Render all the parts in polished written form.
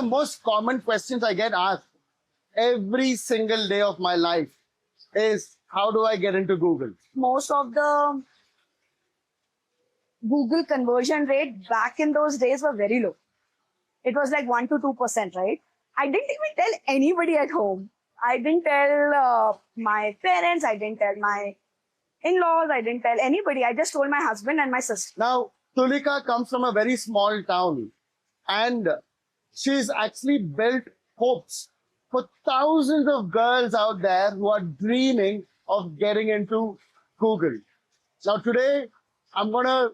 most common questions I get asked every single day of my life is, how do I get into Google? Most of the Google conversion rate back in those days were very low. It was like 1 to 2%, right? I didn't even tell anybody at home. I didn't tell my parents. I didn't tell my in-laws. I didn't tell anybody. I just told my husband and my sister. Now, Tulika comes from a very small town, and she's actually built hopes for thousands of girls out there who are dreaming of getting into Google. Now, today, I'm going to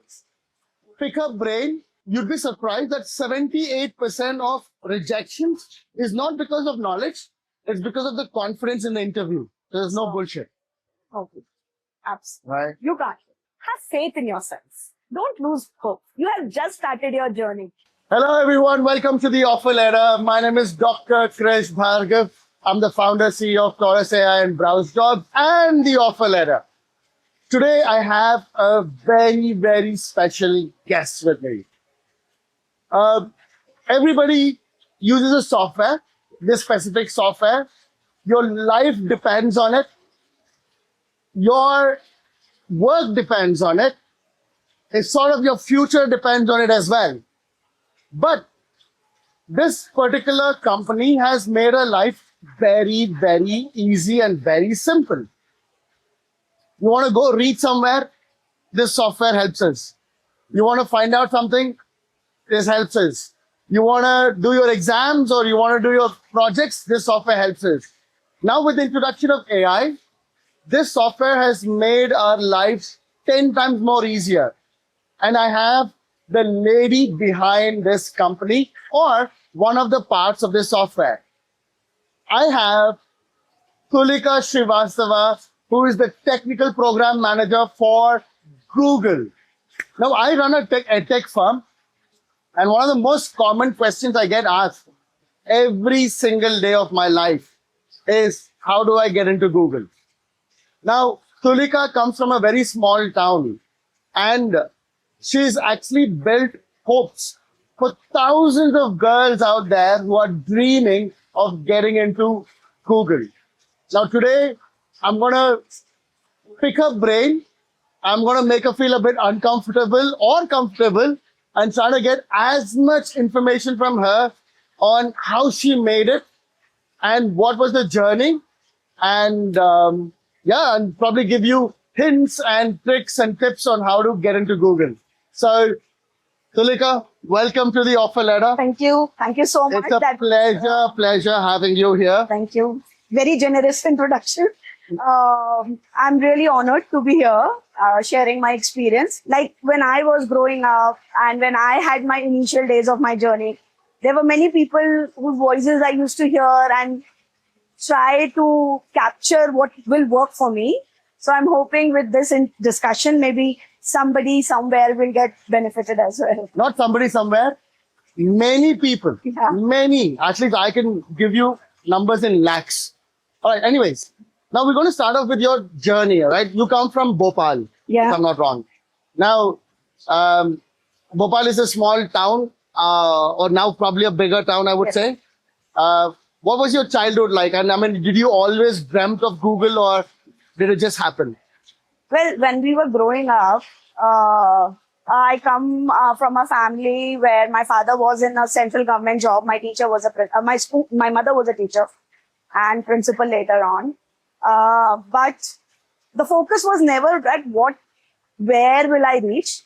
pick her brain. You'd be surprised that 78% of rejections is not because of knowledge, it's because of the confidence in the interview. There's no bullshit. Okay. Absolutely. Right? You got it. Have faith in yourself. Don't lose hope. You have just started your journey. Hello, everyone. Welcome to the Offer Letter. My name is Dr. Krish Bharggav. I'm the founder, CEO of Taurus AI and Browse Jobs and the Offer Letter. Today, I have a very, very special guest with me. Everybody uses a software, this specific software. Your life depends on it. Your work depends on it. It's sort of your future depends on it as well. But this particular company has made our life very, very easy and very simple. You want to go read somewhere? This software helps us. You want to find out something? This helps us. You want to do your exams or you want to do your projects? This software helps us. Now with the introduction of AI, this software has made our lives 10 times more easier. And I have the lady behind this company or one of the parts of this software. I have Tulika Srivastava, who is the technical program manager for Google. Now, I run a tech firm, and one of the most common questions I get asked every single day of my life is, how do I get into Google? Now, Tulika comes from a very small town, and she's actually built hopes for thousands of girls out there who are dreaming of getting into Google. Now, today, I'm going to pick her brain. I'm going to make her feel a bit uncomfortable or comfortable and try to get as much information from her on how she made it and what was the journey. And and probably give you hints and tricks and tips on how to get into Google. So, Tulika, welcome to the Offer Letter. Thank you. Thank you so much. It's a pleasure having you here. Thank you. Very generous introduction. I'm really honored to be here, sharing my experience. Like when I was growing up and when I had my initial days of my journey, there were many people whose voices I used to hear and try to capture what will work for me. So I'm hoping with this discussion, maybe somebody somewhere will get benefited as well. Not somebody somewhere, many people, Yeah. many. At least I can give you numbers in lakhs. All right, anyways. Now we're going to start off with your journey, right? You come from Bhopal, Yeah. if I'm not wrong. Now, Bhopal is a small town, or now probably a bigger town, I would Yes. say. What was your childhood like? And I mean, did you always dreamt of Google or did it just happen? Well, when we were growing up, I come from a family where my father was in a central government job. My teacher was my mother was a teacher and principal later on. But the focus was never at where will I reach?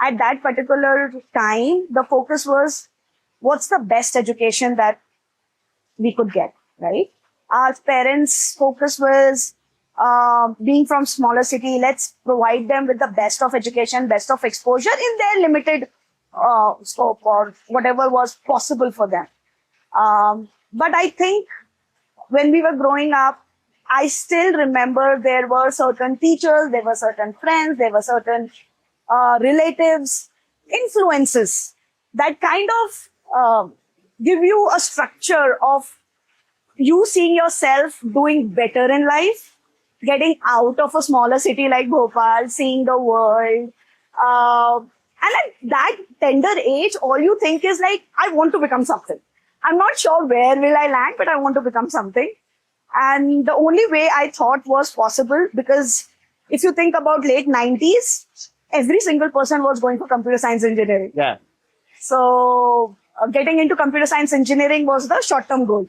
At that particular time, the focus was what's the best education that we could get, right? Our parents' focus was being from smaller city, let's provide them with the best of education, best of exposure in their limited scope or whatever was possible for them. But I think when we were growing up, I still remember there were certain teachers, there were certain friends, there were certain relatives, influences that kind of give you a structure of you seeing yourself doing better in life, getting out of a smaller city like Bhopal, seeing the world. And at that tender age, all you think is like, I want to become something. I'm not sure where will I land, but I want to become something. And the only way I thought was possible, because if you think about late 90s, every single person was going for computer science engineering. Yeah. So getting into computer science engineering was the short-term goal.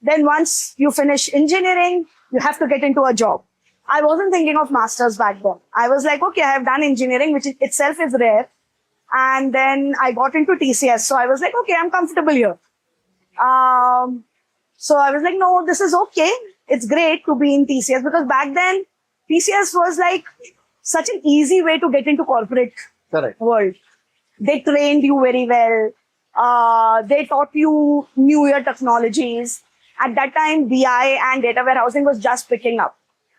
Then once you finish engineering, you have to get into a job. I wasn't thinking of masters back then. I was like, okay, I have done engineering, which itself is rare. And then I got into TCS. So I was like, okay, I'm comfortable here. So I was like, no, this is okay. It's great to be in TCS, because back then TCS was like such an easy way to get into corporate Correct. world. They trained you very well. They taught you newer technologies. At that time, BI and data warehousing was just picking up.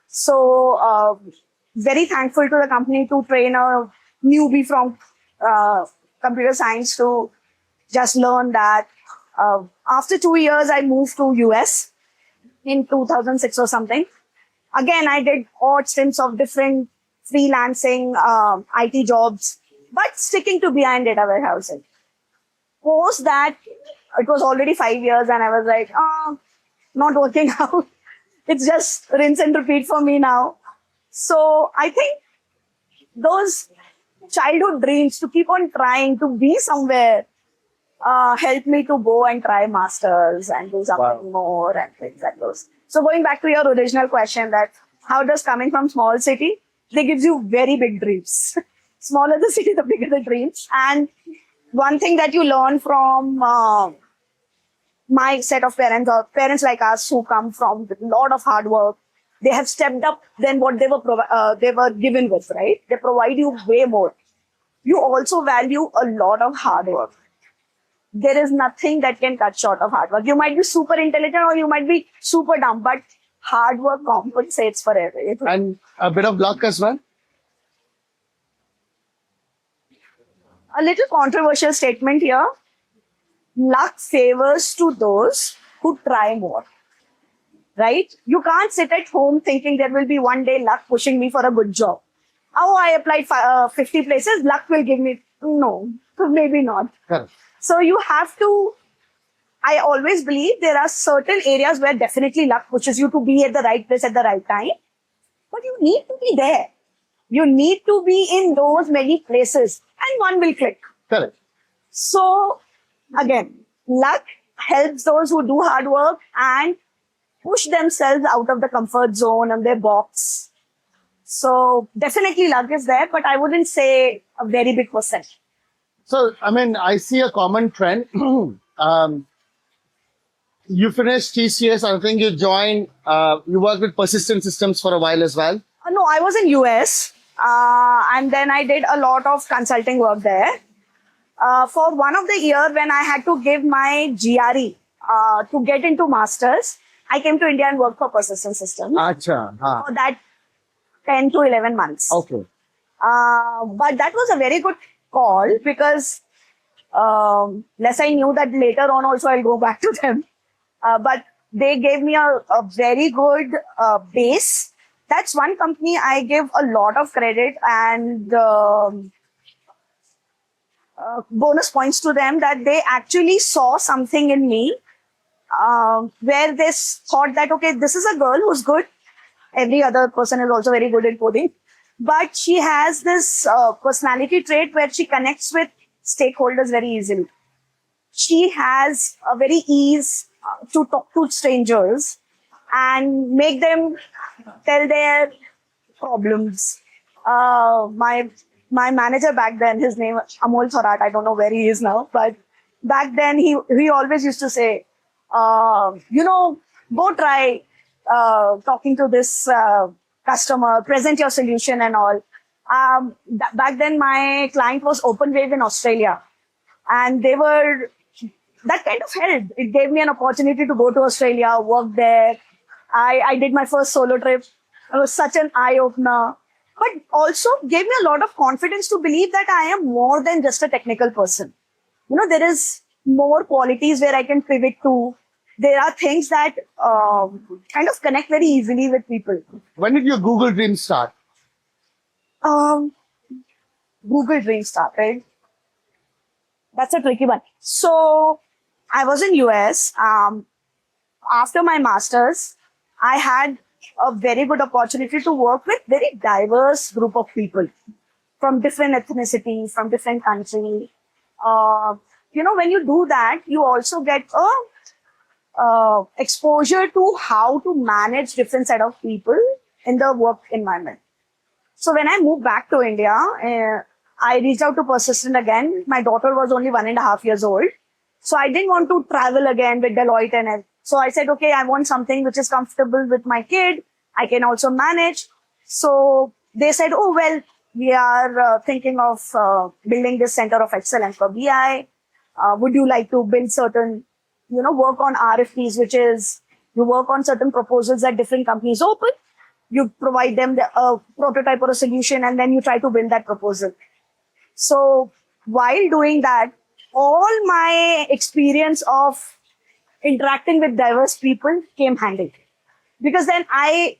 So very thankful to the company to train a newbie from computer science to just learn that. After 2 years, I moved to US in 2006 or something. Again, I did odd stints of different freelancing IT jobs, but sticking to BI and data warehousing. Post that, it was already 5 years, and I was like, not working out. It's just rinse and repeat for me now. So I think those childhood dreams to keep on trying to be somewhere helped me to go and try masters and do something more and things like those. So going back to your original question, that how does coming from small city, they gives you very big dreams. Smaller the city, the bigger the dreams. And one thing that you learn from my set of parents, or parents like us who come from a lot of hard work, they have stepped up than what they were given with, right? They provide you way more. You also value a lot of hard work. There is nothing that can cut short of hard work. You might be super intelligent or you might be super dumb, but hard work compensates for everything. And a bit of luck as well. A little controversial statement here. Luck favors to those who try more. Right? You can't sit at home thinking there will be one day luck pushing me for a good job. Oh, I applied 50 places, luck will give me. No, maybe not. Correct. So you have to, I always believe there are certain areas where definitely luck pushes you to be at the right place at the right time. But you need to be there. You need to be in those many places and one will click. Correct. So again, luck helps those who do hard work and push themselves out of the comfort zone and their box. So definitely luck is there, but I wouldn't say a very big percent. So, I mean, I see a common trend. You finished TCS, I think you joined, you worked with Persistent Systems for a while as well. No, I was in US and then I did a lot of consulting work there. For one of the year when I had to give my GRE to get into masters, I came to India and worked for Persistent Systems. Acha, For that 10 to 11 months. Okay. But that was a very good call because less I knew that later on also I'll go back to them. But they gave me a very good base. That's one company I give a lot of credit and bonus points to them, that they actually saw something in me where they thought that, okay, this is a girl who's good. Every other person is also very good in coding. But she has this personality trait where she connects with stakeholders very easily. She has a very ease to talk to strangers and make them tell their problems. My manager back then, his name Amol Thorat, I don't know where he is now, but back then he always used to say, go try talking to this customer, present your solution and all. Back then my client was OpenWave in Australia, and that kind of helped. It gave me an opportunity to go to Australia, work there. I did my first solo trip. It was such an eye-opener, but also gave me a lot of confidence to believe that I am more than just a technical person. There is more qualities where I can pivot to. There are things that kind of connect very easily with people. When did your Google dream start? Google dream start, right? That's a tricky one. So I was in US. After my master's, I had a very good opportunity to work with very diverse group of people from different ethnicities, from different countries. Uh, when you do that, you also get a exposure to how to manage different set of people in the work environment. So when I moved back to India, I reached out to Persistent again. My daughter was only 1.5 years old. So I didn't want to travel again with Deloitte and everything. So I said, okay, I want something which is comfortable with my kid. I can also manage. So they said, oh, well, we are thinking of building this center of excellence for BI. Would you like to build certain, work on RFPs, which is you work on certain proposals that different companies open. You provide them a prototype or a solution, and then you try to build that proposal. So while doing that, all my experience of interacting with diverse people came handy. Because then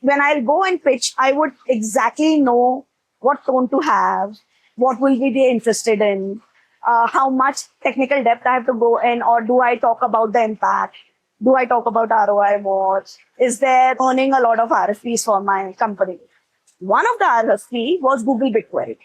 when I'll go and pitch, I would exactly know what tone to have, what will be they interested in, how much technical depth I have to go in, or do I talk about the impact? Do I talk about ROI more? Is there earning a lot of RFPs for my company? One of the RFP was Google BigQuery.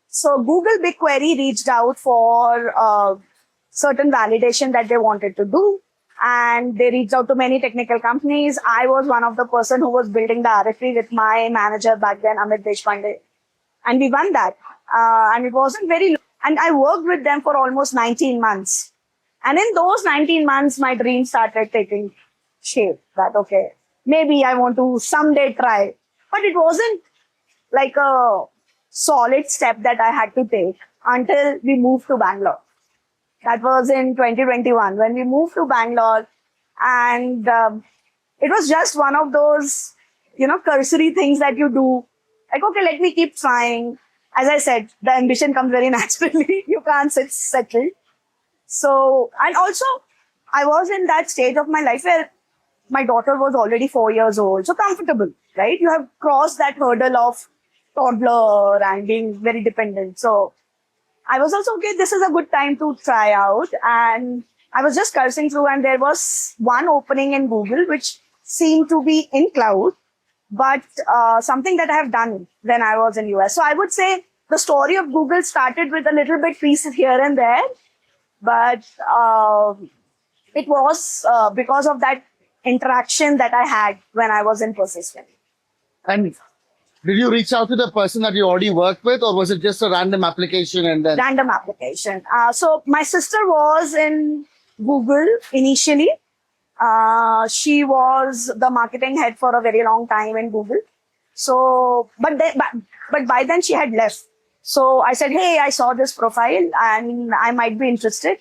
So Google BigQuery reached out for certain validation that they wanted to do. And they reached out to many technical companies. I was one of the person who was building the RFP with my manager back then, Amit Deshpande. And we won that. And it wasn't very long. And I worked with them for almost 19 months. And in those 19 months, my dream started taking shape that, okay, maybe I want to someday try. But it wasn't like a solid step that I had to take until we moved to Bangalore. That was in 2021 when we moved to Bangalore. And it was just one of those, cursory things that you do. Like, okay, let me keep trying. As I said, the ambition comes very naturally. You can't sit settled. So, and also, I was in that stage of my life where my daughter was already 4 years old. So comfortable, right? You have crossed that hurdle of toddler and being very dependent. So I was also, okay, this is a good time to try out. And I was just cursing through, and there was one opening in Google, which seemed to be in cloud, but something that I have done when I was in US. So I would say the story of Google started with a little bit pieces here and there, but it was because of that interaction that I had when I was in Persistent. And did you reach out to the person that you already worked with, or was it just a random application and then? Random application. So my sister was in Google initially. She was the marketing head for a very long time in Google. So, but by then she had left. So I said, hey, I saw this profile and I might be interested.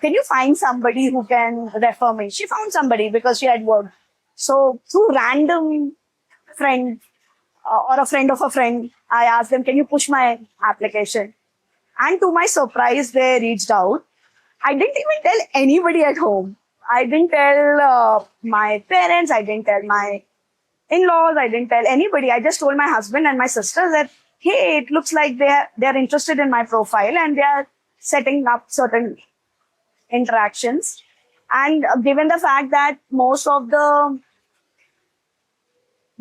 Can you find somebody who can refer me? She found somebody because she had worked. So through random friend or a friend of a friend, I asked them, can you push my application? And to my surprise, they reached out. I didn't even tell anybody at home. I didn't tell my parents. I didn't tell my in-laws. I didn't tell anybody. I just told my husband and my sister that, hey, it looks like they're interested in my profile and they are setting up certain interactions. And given the fact that most of the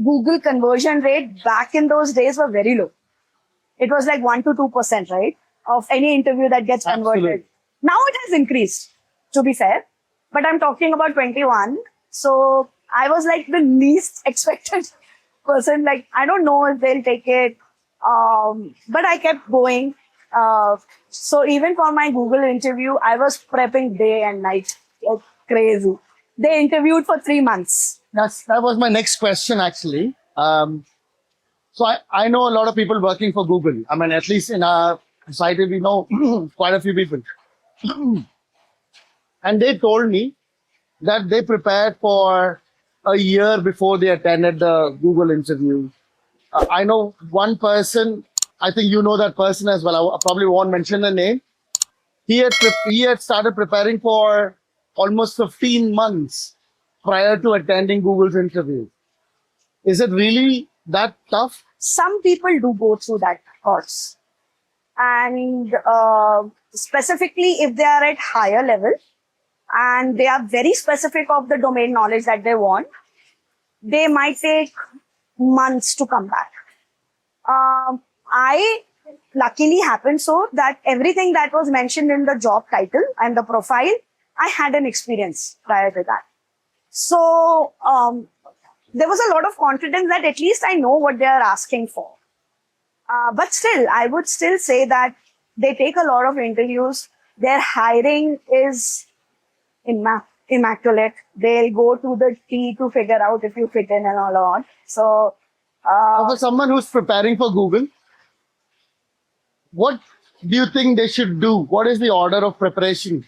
Google conversion rate back in those days were very low. It was like 1 to 2%, right? Of any interview that gets converted. Absolutely. Now it has increased, to be fair. But I'm talking about 21. So I was like the least expected person. Like, I don't know if they'll take it. But I kept going. So even for my Google interview, I was prepping day and night. Like crazy. They interviewed for 3 months. That was my next question, actually. So I know a lot of people working for Google. I mean, at least in our society, we know quite a few people. And they told me that they prepared for a year before they attended the Google interview. I know one person, I think you know that person as well. I probably won't mention the name. He had started preparing for almost 15 months prior to attending Google's interview. Is it really that tough? Some people do go through that course. And specifically, if they are at higher level, and they are very specific of the domain knowledge that they want, they might take months to come back. I luckily happened so that everything that was mentioned in the job title and the profile, I had an experience prior to that. So there was a lot of confidence that at least I know what they are asking for. But still, I would still say that they take a lot of interviews. Their hiring is immaculate. They'll go to the T to figure out if you fit in and all on. So, For someone who's preparing for Google, what do you think they should do? What is the order of preparation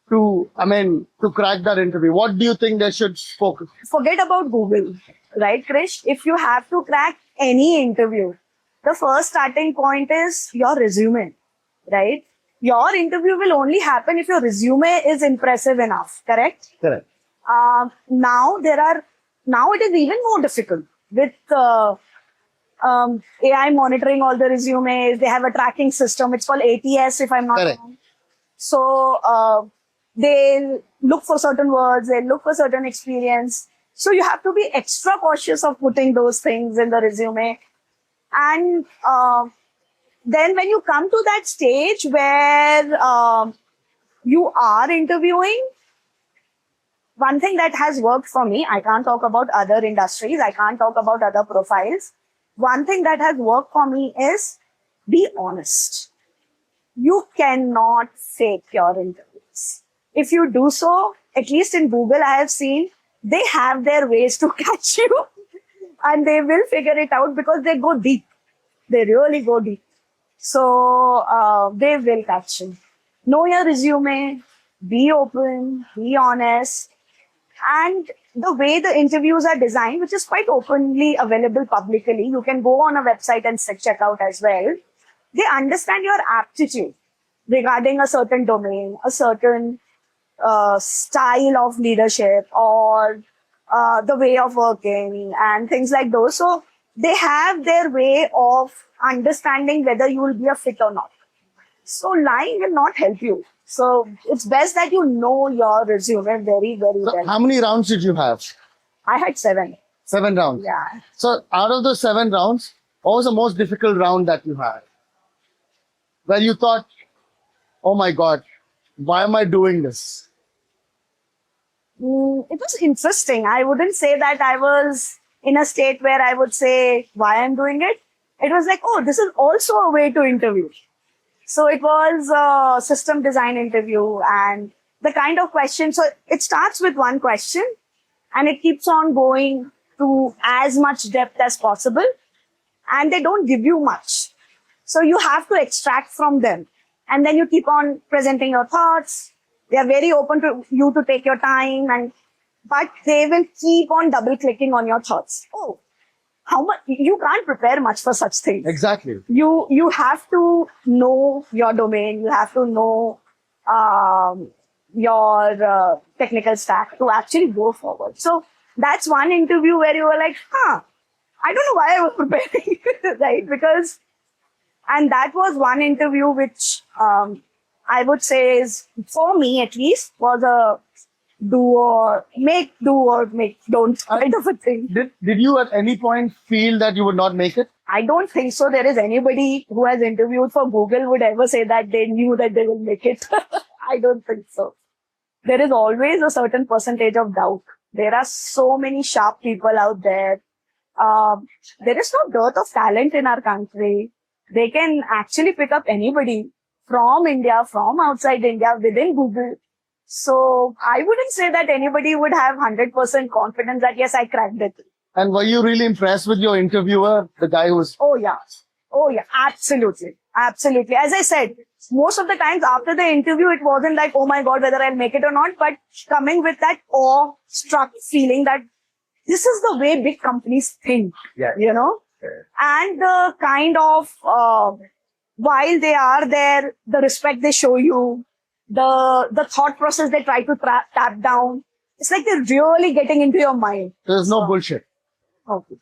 to crack that interview? What do you think they should focus? forget about Google, right, Krish? If you have to crack any interview, the first starting point is your resume, right? Your interview will only happen if your resume is impressive enough, correct? Correct. Now it is even more difficult with AI monitoring all the resumes. They have a tracking system. It's called ATS, if I'm not Correct. wrong. So they look for certain words, they look for certain experience. So you have to be extra cautious of putting those things in the resume. And then when you come to that stage where you are interviewing, one thing that has worked for me, I can't talk about other industries, I can't talk about other profiles. One thing that has worked for me is be honest. You cannot fake your interviews. If you do so, at least in Google, I have seen they have their ways to catch you and they will figure it out because they go deep. They really go deep. So they will catch you. Know your resume, be open, be honest. And the way the interviews are designed, which is quite openly available publicly, you can go on a website and check out as well. They understand your aptitude regarding a certain domain, a certain style of leadership, or the way of working and things like those. So they have their way of understanding whether you will be a fit or not. So lying will not help you. So it's best that you know your resume very, very So well. how many rounds did you have? I had 7. 7 rounds. Yeah. So out of those 7 rounds, what was the most difficult round that you had? Where you thought, oh my God, why am I doing this? It was interesting. I wouldn't say that I was in a state where I would say why I'm doing it. It was like, oh, this is also a way to interview. So it was a system design interview, and the kind of question. So it starts with one question and it keeps on going to as much depth as possible, and they don't give you much. So you have to extract from them, and then you keep on presenting your thoughts. They are very open to you to take your time, but they will keep on double clicking on your thoughts. Oh, how much? You can't prepare much for such things. Exactly. You have to know your domain. You have to know your technical stack to actually go forward. So that's one interview where you were like, I don't know why I was preparing, right? Because, and that was one interview which I would say is, for me at least, was a do or make don't kind of a thing. Did you at any point feel that you would not make it? I don't think so. There is anybody who has interviewed for Google would ever say that they knew that they will make it. I don't think so. There is always a certain percentage of doubt. There are so many sharp people out there. There is no dearth of talent in our country. They can actually pick up anybody from India, from outside India, within Google. So I wouldn't say that anybody would have 100% confidence that, yes, I cracked it. And were you really impressed with your interviewer, the guy who was... Oh, yeah. Absolutely. Absolutely. As I said, most of the times after the interview, it wasn't like, oh my God, whether I'll make it or not, but coming with that awe-struck feeling that this is the way big companies think, you know? Yeah. And the kind of, while they are there, the respect they show you, the thought process they try to tap down, it's like they're really getting into your mind. There's no bullshit. Okay.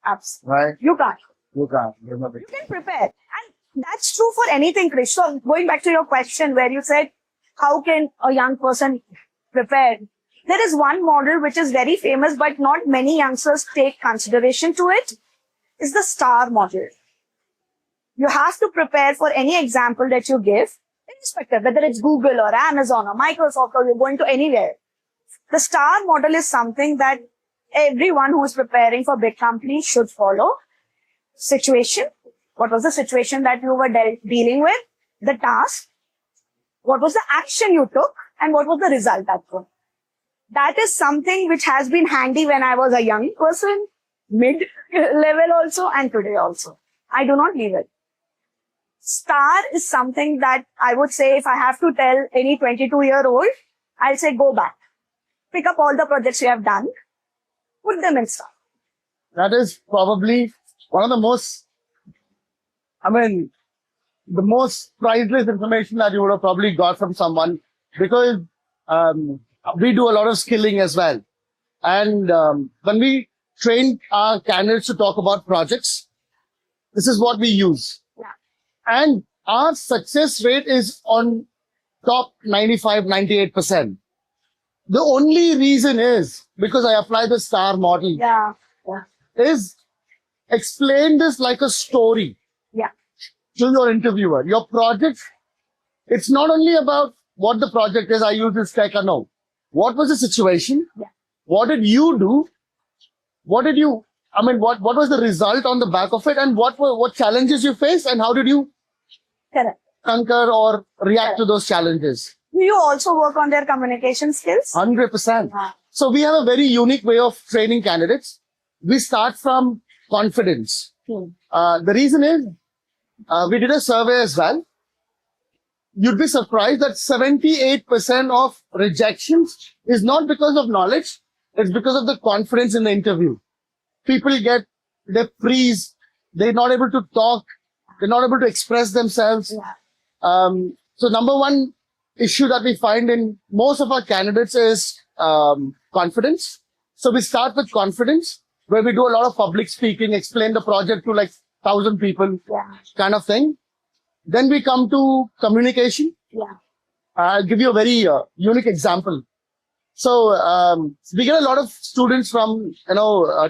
Absolutely. Right? You can't. You can't. You can prepare. And that's true for anything, Krish. So going back to your question where you said, how can a young person prepare? There is one model which is very famous, but not many youngsters take consideration to it. It's the STAR model. You have to prepare for any example that you give, irrespective whether it's Google or Amazon or Microsoft or you're going to anywhere. The STAR model is something that everyone who is preparing for big companies should follow. Situation. What was the situation that you were dealing with? The task. What was the action you took? And what was the result that was? That is something which has been handy when I was a young person, mid-level also, and today also. I do not leave it. STAR is something that I would say if I have to tell any 22-year-old, I'll say go back. Pick up all the projects you have done, put them in STAR. That is probably one of the most, the most priceless information that you would have probably got from someone, because we do a lot of skilling as well. And when we train our candidates to talk about projects, this is what we use. Yeah. And our success rate is on top 95, 98%. The only reason is because I apply the STAR model. Yeah. Yeah. Is explain this like a story. Yeah. To your interviewer. Your project, it's not only about what the project is, I use this tech or no. What was the situation? Yeah. What did you do? What was the result on the back of it? And what challenges you faced and how did you Correct. conquer or react to those challenges? Do you also work on their communication skills? 100%. Yeah. So we have a very unique way of training candidates. We start from confidence. The reason is, we did a survey as well. You'd be surprised that 78% of rejections is not because of knowledge. It's because of the confidence in the interview. People they freeze. They're not able to talk. They're not able to express themselves. Yeah. So number one issue that we find in most of our candidates is confidence. So we start with confidence, where we do a lot of public speaking, explain the project to like 1,000 people, kind of thing. Then we come to communication. Yeah. I'll give you a very unique example. So we get a lot of students from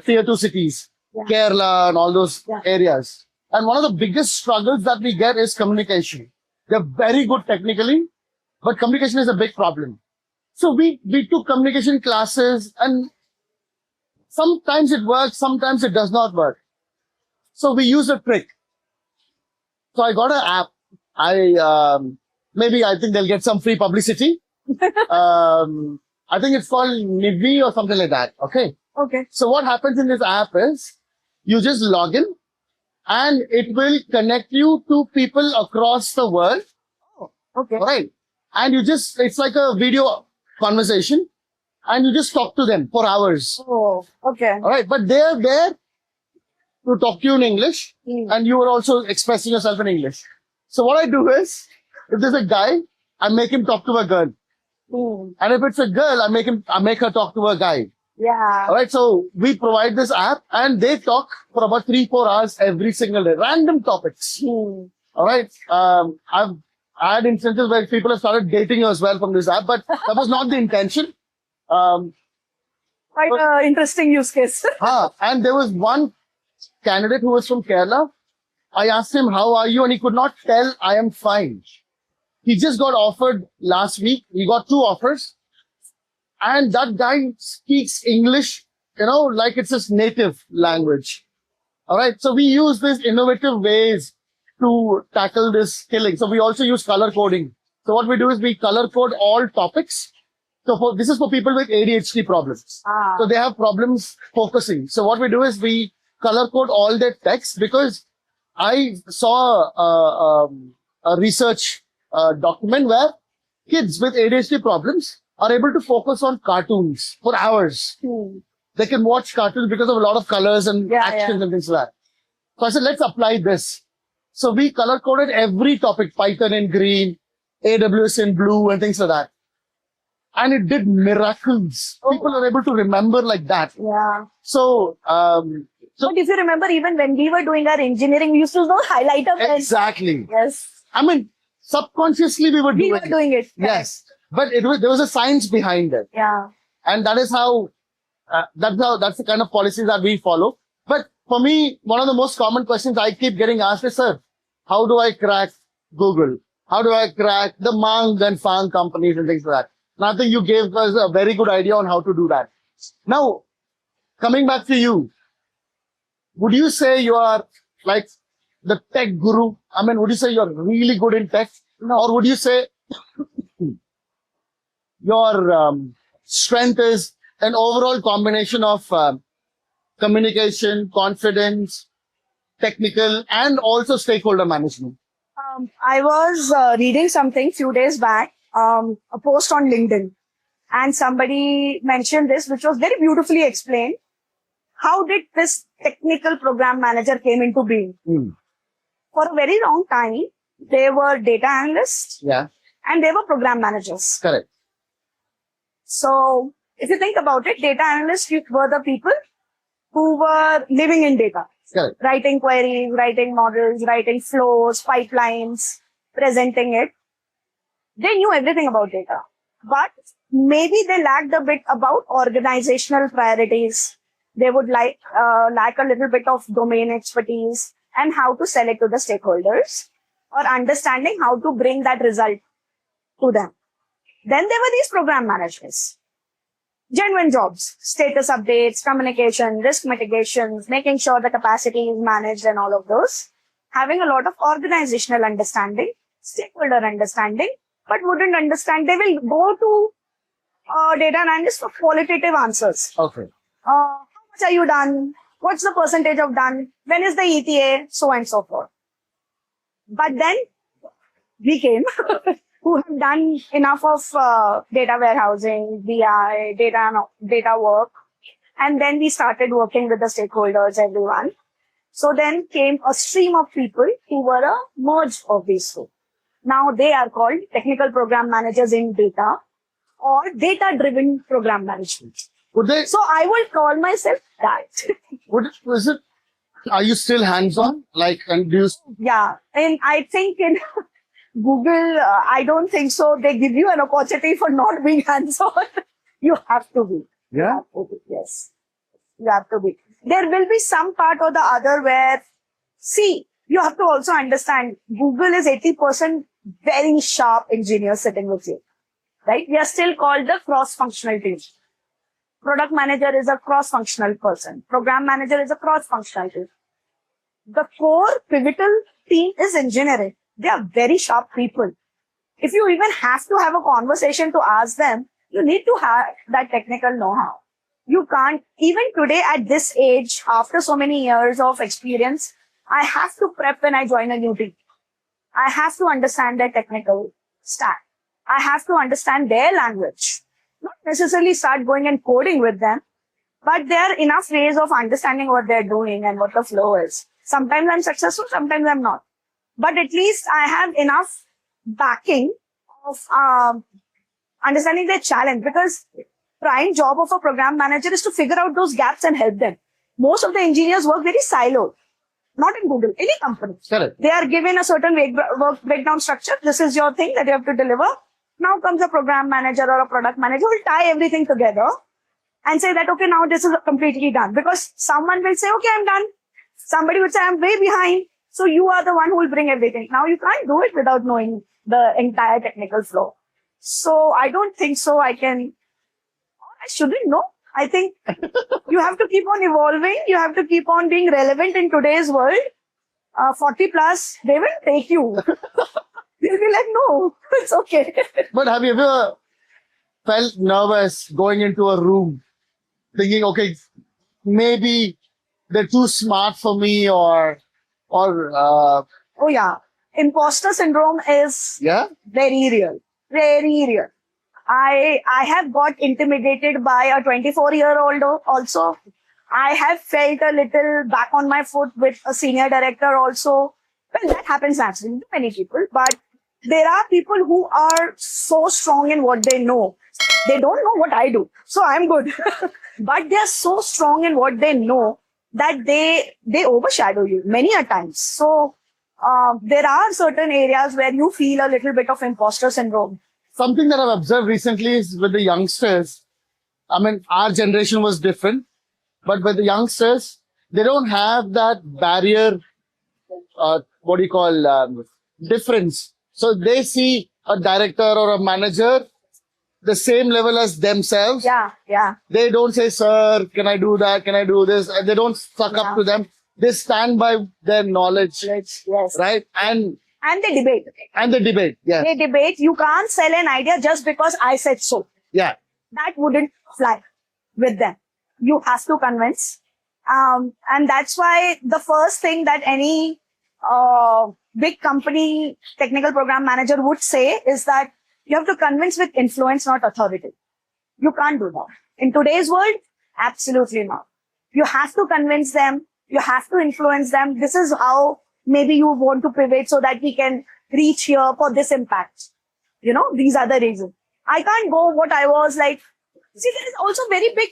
tier 2 cities, Kerala and all those areas. And one of the biggest struggles that we get is communication. They're very good technically, but communication is a big problem. So we took communication classes, and sometimes it works, sometimes it does not work. So we use a trick. So I got an app. I think they'll get some free publicity. I think it's called Nivi or something like that. Okay. Okay. So what happens in this app is you just log in and it will connect you to people across the world. Oh, okay. All right. And it's like a video conversation and you just talk to them for hours. Oh, okay. All right. But they're there to talk to you in English and you are also expressing yourself in English. So what I do is, if there's a guy, I make him talk to a girl. And if it's a girl, I make her talk to a guy. Yeah. All right. So we provide this app and they talk for about 3-4 hours every single day. Random topics. All right. I've had instances where people have started dating as well from this app, but that was not the intention. Quite an interesting use case. And there was one candidate who was from Kerala. I asked him, how are you? And he could not tell I am fine. He just got offered last week. He got 2 offers. And that guy speaks English, like it's his native language. All right. So we use these innovative ways to tackle this killing. So we also use color coding. So what we do is we color code all topics. So this is for people with ADHD problems. So they have problems focusing. So what we do is we color code all their text, because I saw a research document where kids with ADHD problems are able to focus on cartoons for hours. They can watch cartoons because of a lot of colors and actions and things like that. So I said, let's apply this. So we color coded every topic, Python in green, AWS in blue and things like that. And it did miracles. People are able to remember like that. Yeah. So, but if you remember, even when we were doing our engineering, we used to use those highlighter pens. Exactly. Yes. subconsciously we were We doing were doing it. Yes. But there was a science behind it. Yeah. And that is how, that's the kind of policies that we follow. But for me, one of the most common questions I keep getting asked is, sir, how do I crack Google? How do I crack the Mang and Fang companies and things like that? And I think you gave us a very good idea on how to do that. Now, coming back to you, would you say you are like the tech guru? I mean, would you say you're really good in tech? No. Or would you say your strength is an overall combination of communication, confidence, technical, and also stakeholder management? I was reading something few days back, a post on LinkedIn, and somebody mentioned this, which was very beautifully explained. How did this technical program manager came into being? For a very long time, they were data analysts Yeah, and they were program managers. correct. So if you think about it, data analysts were the people who were living in data, Correct. writing queries, writing models, writing flows, pipelines, presenting it. They knew everything about data, but maybe they lacked a bit about organizational priorities. They would lack a little bit of domain expertise and how to sell it to the stakeholders, or understanding how to bring that result to them. Then there were these program managers. Genuine jobs, status updates, communication, risk mitigations, making sure the capacity is managed and all of those. Having a lot of organizational understanding, stakeholder understanding, but wouldn't understand. They will go to data analysts for qualitative answers. Okay. How much are you done? What's the percentage of done? When is the ETA? So on and so forth. But then we came who have done enough of data warehousing, BI, data work. And then we started working with the stakeholders, everyone. So then came a stream of people who were a merge of these two. Now they are called technical program managers in data or data-driven program management. Would they, So I would call myself that. is it, are you still hands-on? Like, and do you, Yeah. And I think in Google, I don't think so. They give you an opportunity for not being hands-on. You have to be. You yeah? have to be. Yes. You have to be. There will be some part or the other where, see, you have to also understand Google is 80% very sharp engineers sitting with you. Right? We are still called the cross-functional team. Product manager is a cross-functional person. Program manager is a cross-functional team. The core pivotal team is engineering. They are very sharp people. If you even have to have a conversation to ask them, you need to have that technical know-how. You can't, even today at this age, after so many years of experience, I have to prep when I join a new team. I have to understand their technical stack. I have to understand their language. Not necessarily start going and coding with them, but there are enough ways of understanding what they're doing and what the flow is. Sometimes I'm successful, sometimes I'm not. But at least I have enough backing of understanding their challenge, because prime job of a program manager is to figure out those gaps and help them. Most of the engineers work very siloed. Not in Google, any company. Correct. They are given a certain work breakdown structure. This is your thing that you have to deliver. Now comes a program manager or a product manager who will tie everything together and say that, okay, now this is completely done. Because someone will say, okay, I'm done. Somebody would say, I'm way behind. So you are the one who will bring everything. Now you can't do it without knowing the entire technical flow. So I don't think so. I shouldn't know. I think you have to keep on evolving. You have to keep on being relevant in today's world. 40 plus, they will take you. They'll be like, no, it's okay. But have you ever felt nervous going into a room thinking, okay, maybe they're too smart for me or Oh yeah. Imposter syndrome is yeah? very real. Very real. I have got intimidated by a 24-year-old also. I have felt a little back on my foot with a senior director also. Well, that happens naturally to many people, but there are people who are so strong in what they know. They don't know what I do, so I'm good. But they're so strong in what they know that they overshadow you many a times. So there are certain areas where you feel a little bit of imposter syndrome. Something that I've observed recently is with the youngsters. I mean, our generation was different, but with the youngsters, they don't have that barrier, what do you call, difference. So they see a director or a manager the same level as themselves. Yeah, yeah. They don't say, sir, can I do that? Can I do this? And they don't suck up to them. They stand by their knowledge, Yes. right? And they debate. they debate. Yeah. They debate. You can't sell an idea just because I said so. Yeah. That wouldn't fly with them. You have to convince. And that's why the first thing that any big company technical program manager would say is that you have to convince with influence, not authority. You can't do that. In today's world, absolutely not. You have to convince them. You have to influence them. This is how maybe you want to pivot so that we can reach here for this impact. You know, these are the reasons. I can't go what I was like. See, there is also very big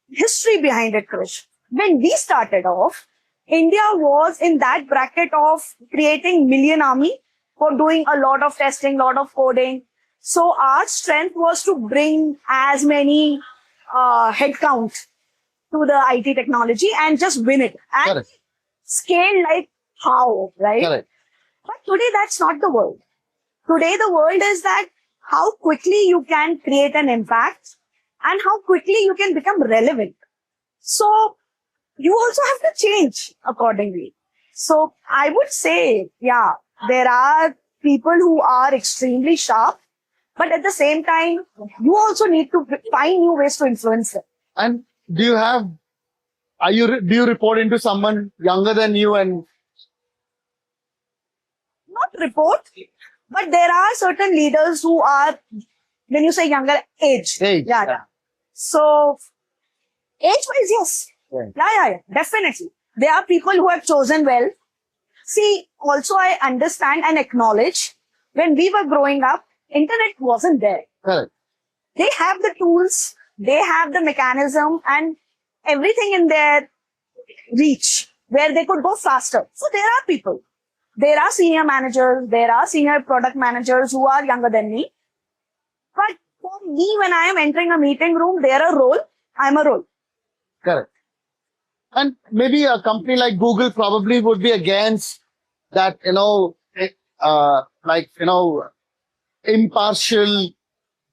history behind it, Krish. When we started off, India was in that bracket of creating million army for doing a lot of testing, lot of coding. So our strength was to bring as many headcount to the IT technology and just win it and Correct. scale like how, right? Correct. But today that's not the world. Today the world is that how quickly you can create an impact and how quickly you can become relevant. So you also have to change accordingly. So I would say, yeah, there are people who are extremely sharp, but at the same time, you also need to find new ways to influence them. And do you report into someone younger than you? And Not report, but there are certain leaders who are, when you say younger, age. Yeah. So, age-wise, yes. Yeah, definitely. There are people who have chosen well. See, also I understand and acknowledge when we were growing up, internet wasn't there. Correct. They have the tools, they have the mechanism and everything in their reach where they could go faster. So there are people. There are senior managers, there are senior product managers who are younger than me. But for me, when I am entering a meeting room, they're a role, I'm a role. Correct. And maybe a company like Google probably would be against that, impartial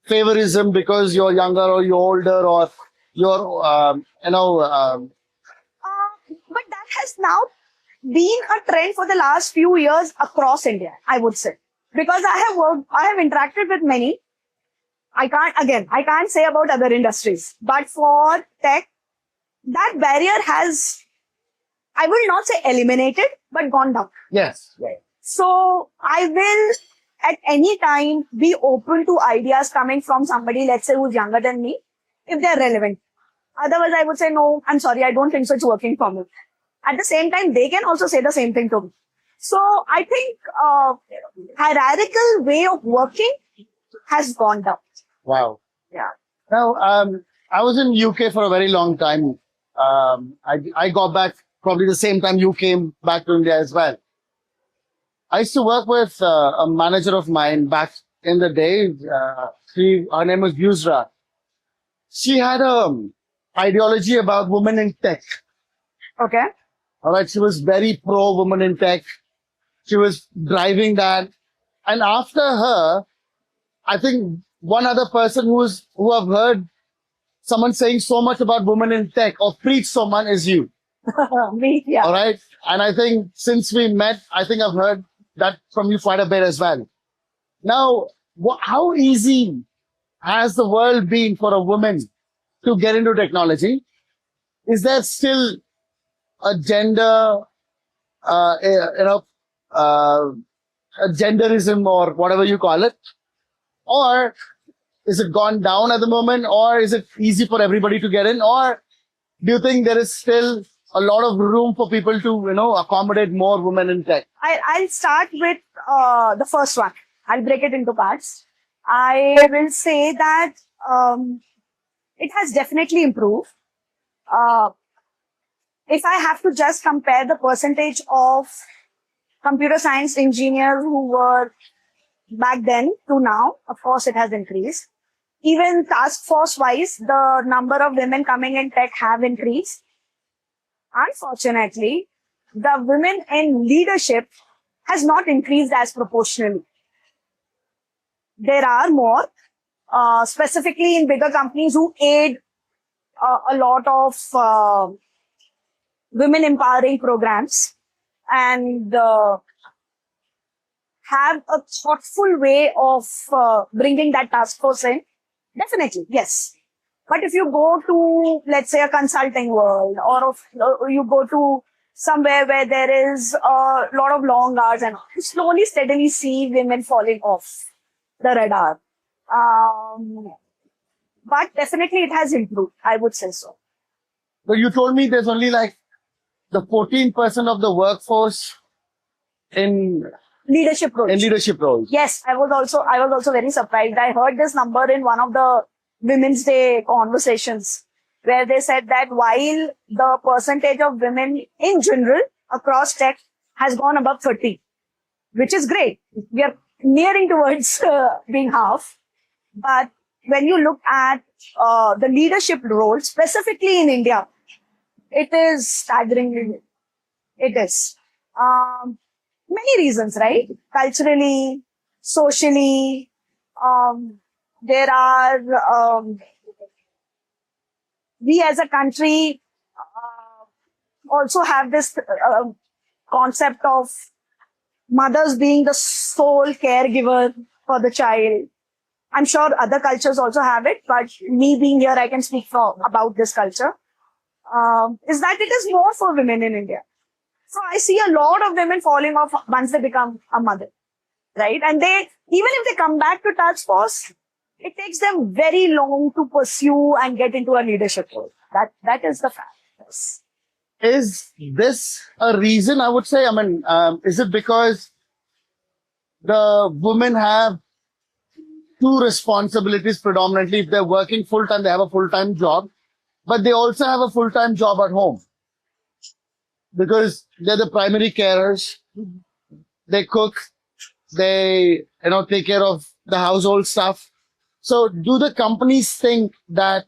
favorism because you're younger or you're older or you're, But that has now been a trend for the last few years across India, I would say. Because I have interacted with many. I can't say about other industries, but for tech, that barrier has, I will not say eliminated, but gone down. yes. So I will at any time be open to ideas coming from somebody, let's say, who's younger than me, if they're relevant. Otherwise, I would say, no, I'm sorry, I don't think so. It's working for me. At the same time, they can also say the same thing to me. So I think hierarchical way of working has gone down. Wow. Yeah. Now, I was in UK for a very long time. I got back probably the same time you came back to India as well. I used to work with a manager of mine back in the day. Her name was Yusra. She had a ideology about women in tech. Okay. All right. She was very pro women in tech. She was driving that. And after her, I think one other person who I've heard someone saying so much about women in tech or preach someone is you. Me, yeah. All right. And I think since we met, I think I've heard that from you quite a bit as well. Now, how easy has the world been for a woman to get into technology? Is there still a gender, a genderism or whatever you call it? Or is it gone down at the moment? Or is it easy for everybody to get in? Or do you think there is still a lot of room for people to, accommodate more women in tech? I'll start with the first one. I'll break it into parts. I will say that it has definitely improved. If I have to just compare the percentage of computer science engineers who were back then to now. Of course, it has increased. Even task force wise, the number of women coming in tech have increased. Unfortunately, the women in leadership has not increased as proportionally. There are more, specifically in bigger companies who aid a lot of women empowering programs and have a thoughtful way of bringing that task force in. Definitely, yes. But if you go to, let's say, a consulting world, or you go to somewhere where there is a lot of long hours, and you slowly, steadily see women falling off the radar. But definitely it has improved. I would say so. So you told me there's only like the 14% of the workforce in Leadership roles. leadership roles. Yes, I was also very surprised. I heard this number in one of the Women's Day conversations where they said that while the percentage of women in general across tech has gone above 30, which is great. We are nearing towards being half. But when you look at the leadership role, specifically in India, it is staggeringly. It is. Many reasons, right? Culturally, socially, there are, we as a country also have this concept of mothers being the sole caregiver for the child. I'm sure other cultures also have it, but me being here, I can speak about this culture. Is that it is more for women in India. So I see a lot of women falling off once they become a mother, right? And even if they come back to task force, it takes them very long to pursue and get into a leadership role. That is the fact. Yes. Is this a reason, I would say? I mean, is it because the women have two responsibilities predominantly? If they're working full-time, they have a full-time job, but they also have a full-time job at home because they're the primary carers. They cook, they, take care of the household stuff. So do the companies think that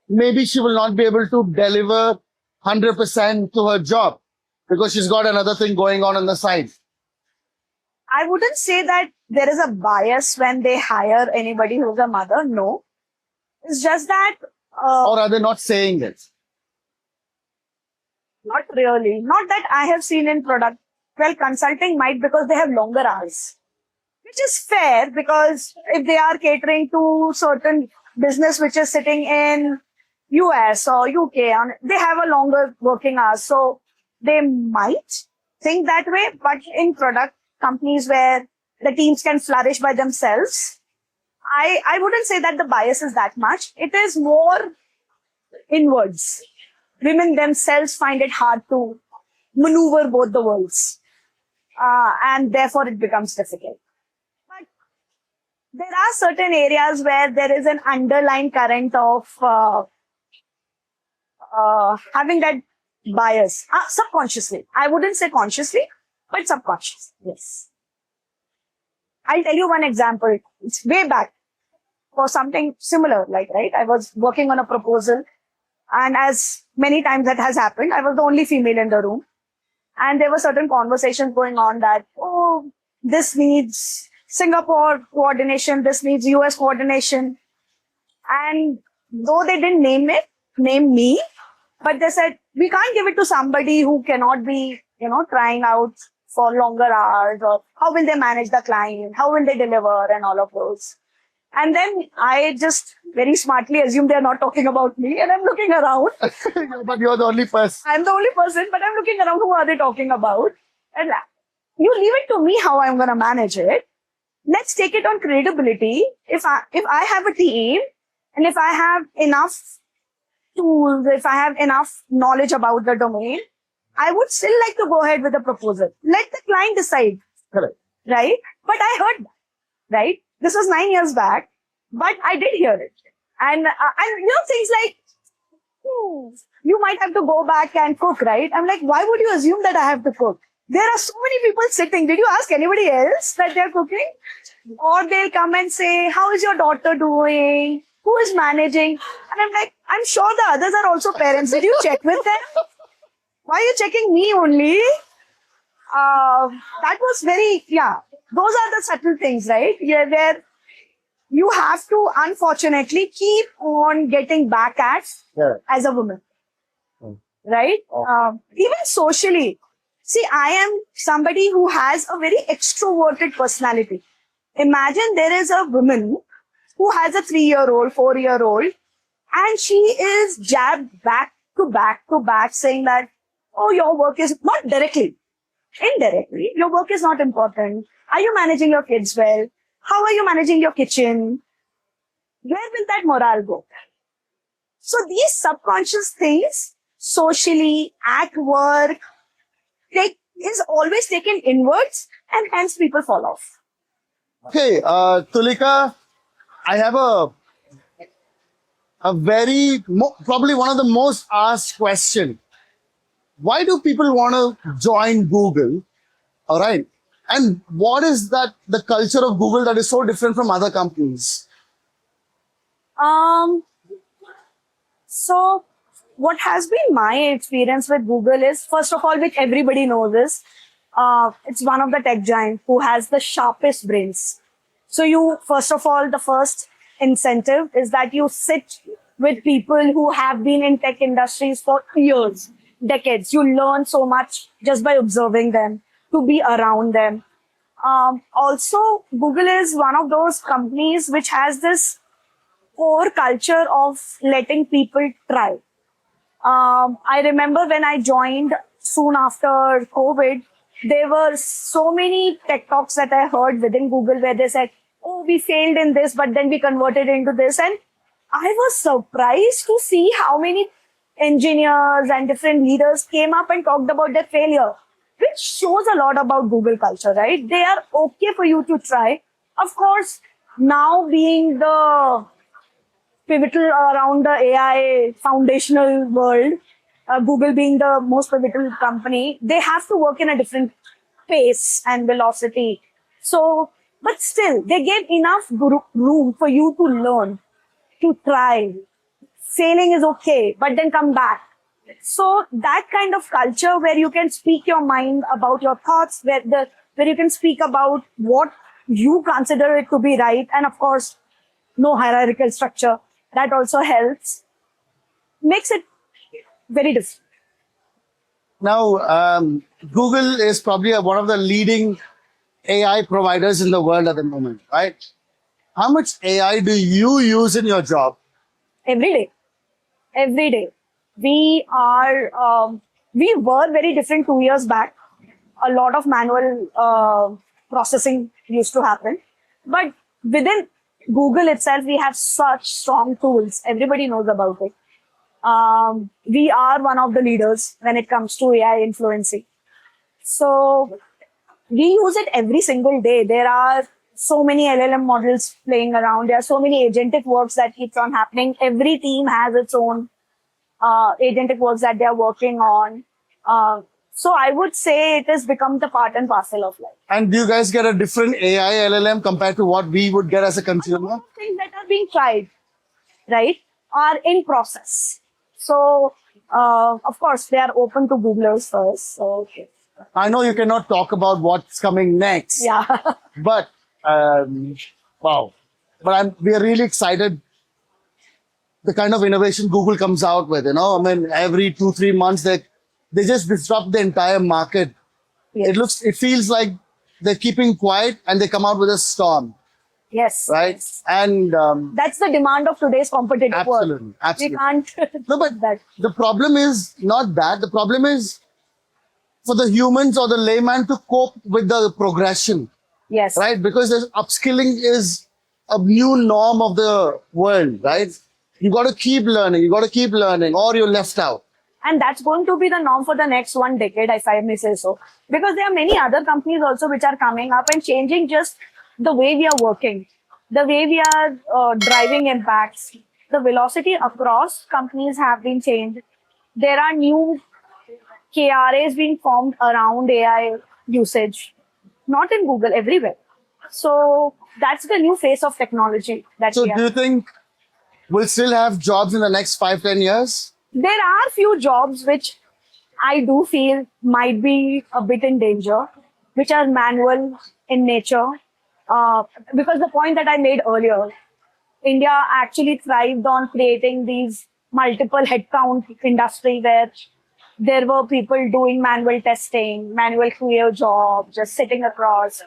maybe she will not be able to deliver 100% to her job because she's got another thing going on the side? I wouldn't say that there is a bias when they hire anybody who's a mother. No. It's just that... or are they not saying it? Not really. Not that I have seen in product. Well, consulting might because they have longer hours. Which is fair because if they are catering to certain business which is sitting in US or UK, they have a longer working hours. So they might think that way. But in product companies where the teams can flourish by themselves, I wouldn't say that the bias is that much. It is more inwards. Women themselves find it hard to maneuver both the worlds. And therefore it becomes difficult. But there are certain areas where there is an underlying current of having that bias. Subconsciously. I wouldn't say consciously, but subconsciously. Yes. I'll tell you one example. It's way back for something similar, right? I was working on a proposal. And as many times that has happened, I was the only female in the room. And there were certain conversations going on that, this needs Singapore coordination, this needs US coordination. And though they didn't name me, but they said, we can't give it to somebody who cannot be, trying out for longer hours, or how will they manage the client? How will they deliver and all of those? And then I just very smartly assumed they're not talking about me, and I'm looking around. But you're the only person. I'm the only person, but I'm looking around. Who are they talking about? And you leave it to me how I'm going to manage it. Let's take it on credibility. If I have a team and if I have enough tools, if I have enough knowledge about the domain, I would still like to go ahead with the proposal. Let the client decide. Correct. Right? But I heard that, right? This was 9 years back, but I did hear it. And things like, You might have to go back and cook, right? I'm like, why would you assume that I have to cook? There are so many people sitting. Did you ask anybody else that they're cooking? Or they'll come and say, how is your daughter doing? Who is managing? And I'm like, I'm sure the others are also parents. Did you check with them? Why are you checking me only? That was very, yeah. Those are the subtle things, right? Yeah, where you have to, unfortunately, keep on getting back at Yeah. as a woman, right? Even socially. See, I am somebody who has a very extroverted personality. Imagine there is a woman who has a 3-year-old, 4-year-old, and she is jabbed back to back saying that, oh, your work is not directly, indirectly, your work is not important. Are you managing your kids well? How are you managing your kitchen? Where will that morale go? So these subconscious things, socially, at work, is always taken inwards, and hence people fall off. Okay, Tulika, I have a very, probably one of the most asked question. Why do people want to join Google? All right. And what is that, the culture of Google that is so different from other companies? So what has been my experience with Google is, first of all, which everybody knows is, it's one of the tech giants who has the sharpest brains. So you, first of all, the first incentive is that you sit with people who have been in tech industries for years, decades. You learn so much just by observing them, to be around them. Also, Google is one of those companies which has this core culture of letting people try. I remember when I joined soon after COVID, there were so many tech talks that I heard within Google where they said, oh, we failed in this, but then we converted into this. And I was surprised to see how many engineers and different leaders came up and talked about their failure, which shows a lot about Google culture, right? They are okay for you to try. Of course, now being the pivotal around the AI foundational world, Google being the most pivotal company, they have to work in a different pace and velocity. So, but still, they gave enough room for you to learn, to try. Failing is okay, but then come back. So that kind of culture where you can speak your mind about your thoughts, where you can speak about what you consider it to be right, and of course, no hierarchical structure. That also helps, makes it very different. Now, Google is probably one of the leading AI providers in the world at the moment, right? How much AI do you use in your job? Every day. Every day. We were very different 2 years back. A lot of manual processing used to happen. But within Google itself, we have such strong tools. Everybody knows about it. We are one of the leaders when it comes to AI influencing. So we use it every single day. There are so many LLM models playing around. There are so many agentic works that keeps on happening. Every team has its own agentic works that they are working on. So I would say it has become the part and parcel of life. And do you guys get a different AI LLM compared to what we would get as a consumer? Things that are being tried, right, are in process. So, of course, they are open to Googlers first. So, okay. I know you cannot talk about what's coming next. Yeah. But, wow. But we are really excited. The kind of innovation Google comes out with, I mean, every 2-3 months, they just disrupt the entire market. Yes. It feels like they're keeping quiet and they come out with a storm. Yes. Right? Yes. And that's the demand of today's competitive world. Absolutely. We can't. No, but that. The problem is not that. The problem is for the humans or the layman to cope with the progression. Yes. Right? Because upskilling is a new norm of the world, right? You got to keep learning, or you're left out. And that's going to be the norm for the next 1 decade, if I may say so. Because there are many other companies also which are coming up and changing just the way we are working, the way we are driving impacts. the velocity across companies have been changed. There are new KRAs being formed around AI usage, not in Google, everywhere. So that's the new face of technology that So we do you have. think we'll still have jobs in the next 5-10 years? There are few jobs which I do feel might be a bit in danger, which are manual in nature. Because the point that I made earlier, India actually thrived on creating these multiple headcount industry where there were people doing manual testing, manual QA jobs, just sitting across,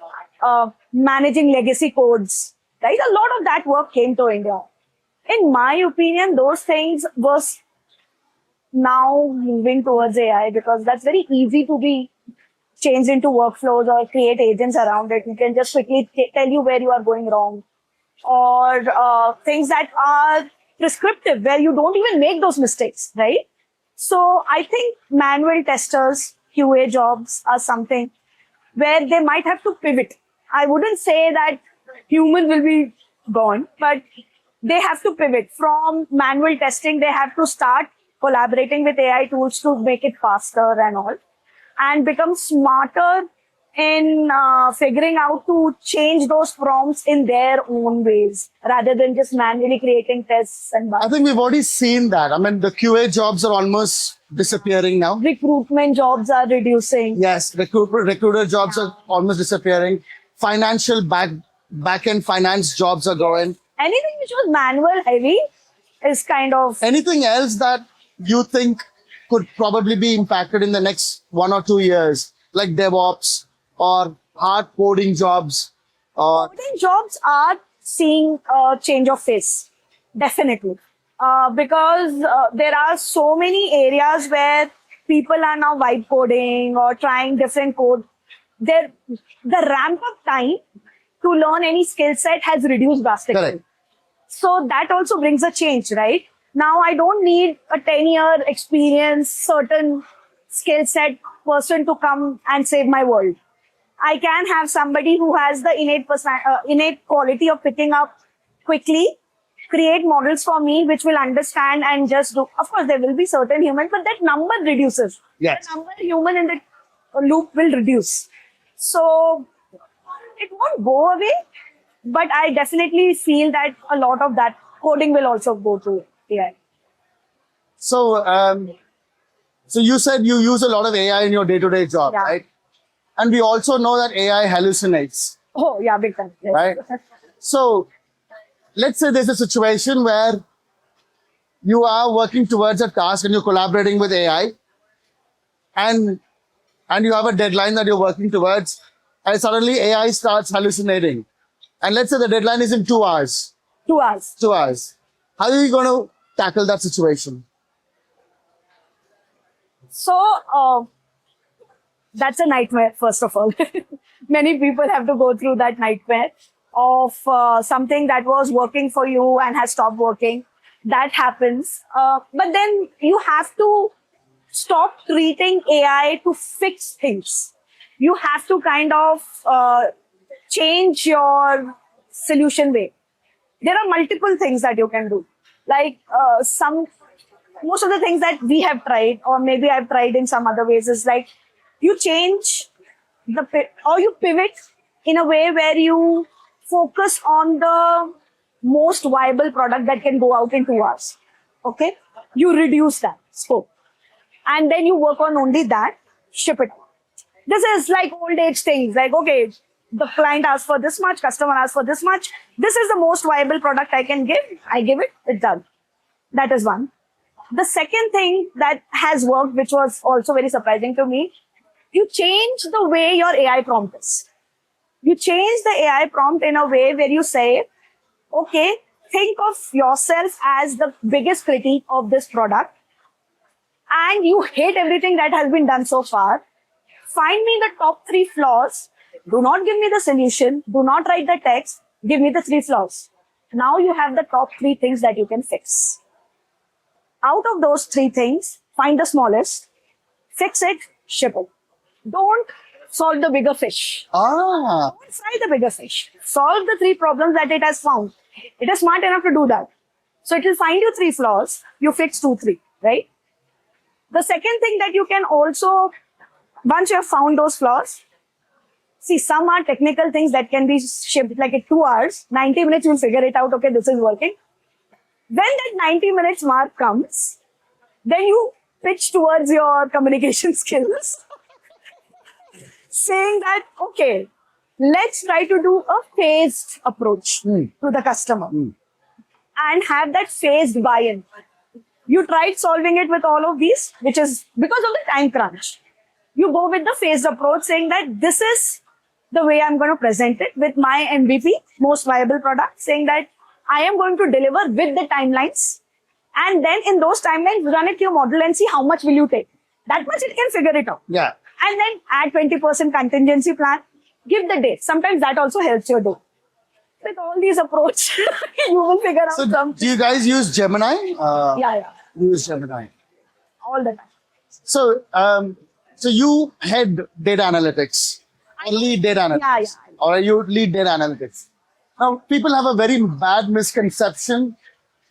managing legacy codes, right? A lot of that work came to India. In my opinion, those things was now moving towards AI because that's very easy to be changed into workflows or create agents around it. You can just quickly tell you where you are going wrong, or things that are prescriptive where you don't even make those mistakes, right? So I think manual testers, QA jobs are something where they might have to pivot. I wouldn't say that human will be gone, but they have to pivot from manual testing. They have to start collaborating with AI tools to make it faster and all, and become smarter in figuring out to change those prompts in their own ways rather than just manually creating tests and I bugs. think we've already seen that. I mean, the QA jobs are almost disappearing now. Recruitment jobs are reducing. Yes, recruiter jobs are almost disappearing. Financial back-end finance jobs are going. Anything which was manual heavy is kind of, Anything else that you think could probably be impacted in the next 1 or 2 years, like DevOps or hard coding jobs? Or coding jobs are seeing a change of face, definitely. Because there are so many areas where people are now vibe coding or trying different code. The ramp up time to learn any skill set has reduced drastically. correct. So that also brings a change, right? Now I don't need a 10-year experience, certain skill set person to come and save my world. I can have somebody who has the innate quality of picking up quickly, create models for me, which will understand and just do. Of course, there will be certain humans, but that number reduces. Yes. The number human in the loop will reduce. So it won't go away, but I definitely feel that a lot of that coding will also go to AI. So, so you said you use a lot of AI in your day-to-day job, Yeah. right? And we also know that AI hallucinates, Oh, yeah, big time. Yes. right? So, let's say there's a situation where you are working towards a task and you're collaborating with AI, and you have a deadline that you're working towards, and suddenly AI starts hallucinating. And let's say the deadline is in 2 hours. 2 hours. 2 hours. How are you going to tackle that situation? So, that's a nightmare, first of all. Many people have to go through that nightmare of something that was working for you and has stopped working. That happens. But then you have to stop treating AI to fix things. You have to kind of change your solution way. There are multiple things that you can do. Like most of the things that we have tried, or maybe I've tried in some other ways, is like you change or you pivot in a way where you focus on the most viable product that can go out in 2 hours. Okay? You reduce that scope. And then you work on only that, ship it out. This is like old age things. Like, okay, the client asks for this much, customer asks for this much. This is the most viable product I can give. I give it, it's done. That is one. The second thing that has worked, which was also very surprising to me, you change the way your AI prompt is. You change the AI prompt in a way where you say, okay, think of yourself as the biggest critique of this product, and you hate everything that has been done so far. Find me the top 3 flaws. Do not give me the solution. Do not write the text. Give me the 3 flaws. Now you have the top 3 things that you can fix. Out of those 3 things, find the smallest, fix it, ship it. Don't solve the bigger fish. Ah, Don't fry the bigger fish. Solve the 3 problems that it has found. It is smart enough to do that. So it will find you 3 flaws. You fix 2, 3, right? The second thing that you can also, once you have found those flaws, see, some are technical things that can be shipped like in 2 hours, 90 minutes, you'll figure it out. Okay, this is working. When that 90 minutes mark comes, then you pitch towards your communication skills, saying that, okay, let's try to do a phased approach to the customer and have that phased buy-in. You tried solving it with all of these, which is because of the time crunch. You go with the phased approach, saying that this is the way I'm going to present it with my MVP, most viable product, saying that I am going to deliver with the timelines. And then in those timelines, run it to your model and see how much will you take. That much it can figure it out. Yeah. And then add 20% contingency plan. Give the date. Sometimes that also helps your day. With all these approach, you will figure out So something. do you guys use Gemini? Yeah. Use Gemini. All the time. So, so you head data analytics, or lead data analytics, Yeah. or you lead data analytics. Now, people have a very bad misconception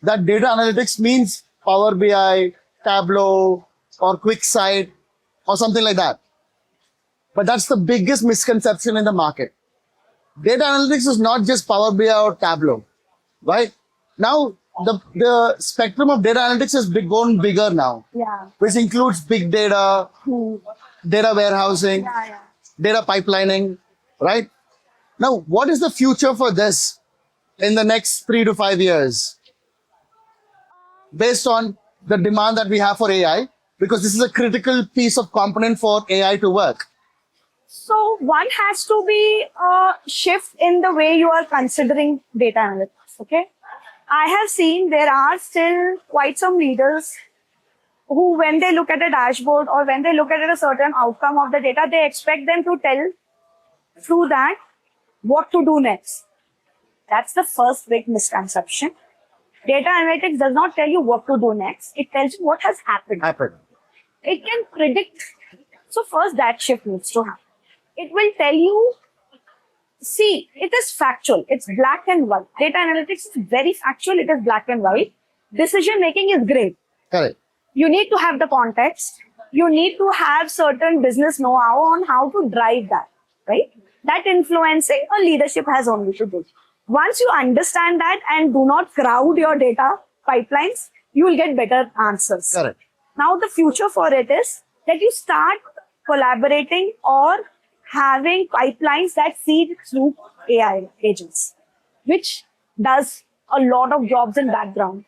that data analytics means Power BI, Tableau, or QuickSight, or something like that. But that's the biggest misconception in the market. Data analytics is not just Power BI or Tableau, right? Now, the spectrum of data analytics has gone bigger now, Yeah. which includes big data, data warehousing, data pipelining, right? Now, what is the future for this in the next 3 to 5 years? Based on the demand that we have for AI, because this is a critical piece of component for AI to work. So one has to be a shift in the way you are considering data analytics. Okay. I have seen there are still quite some leaders who, when they look at a dashboard or when they look at a certain outcome of the data, they expect them to tell through that what to do next. That's the first big misconception. Data analytics does not tell you what to do next. It tells you what has happened. It can predict. So first that shift needs to happen. It will tell you, see, it is factual. It's black and white. Data analytics is very factual. It is black and white. Decision making is great. Correct. You need to have the context. You need to have certain business know-how on how to drive that, right? That influencing a leadership has only to do. Once you understand that and do not crowd your data pipelines, you will get better answers. Correct. Now the future for it is that you start collaborating or having pipelines that feed through AI agents, which does a lot of jobs in background.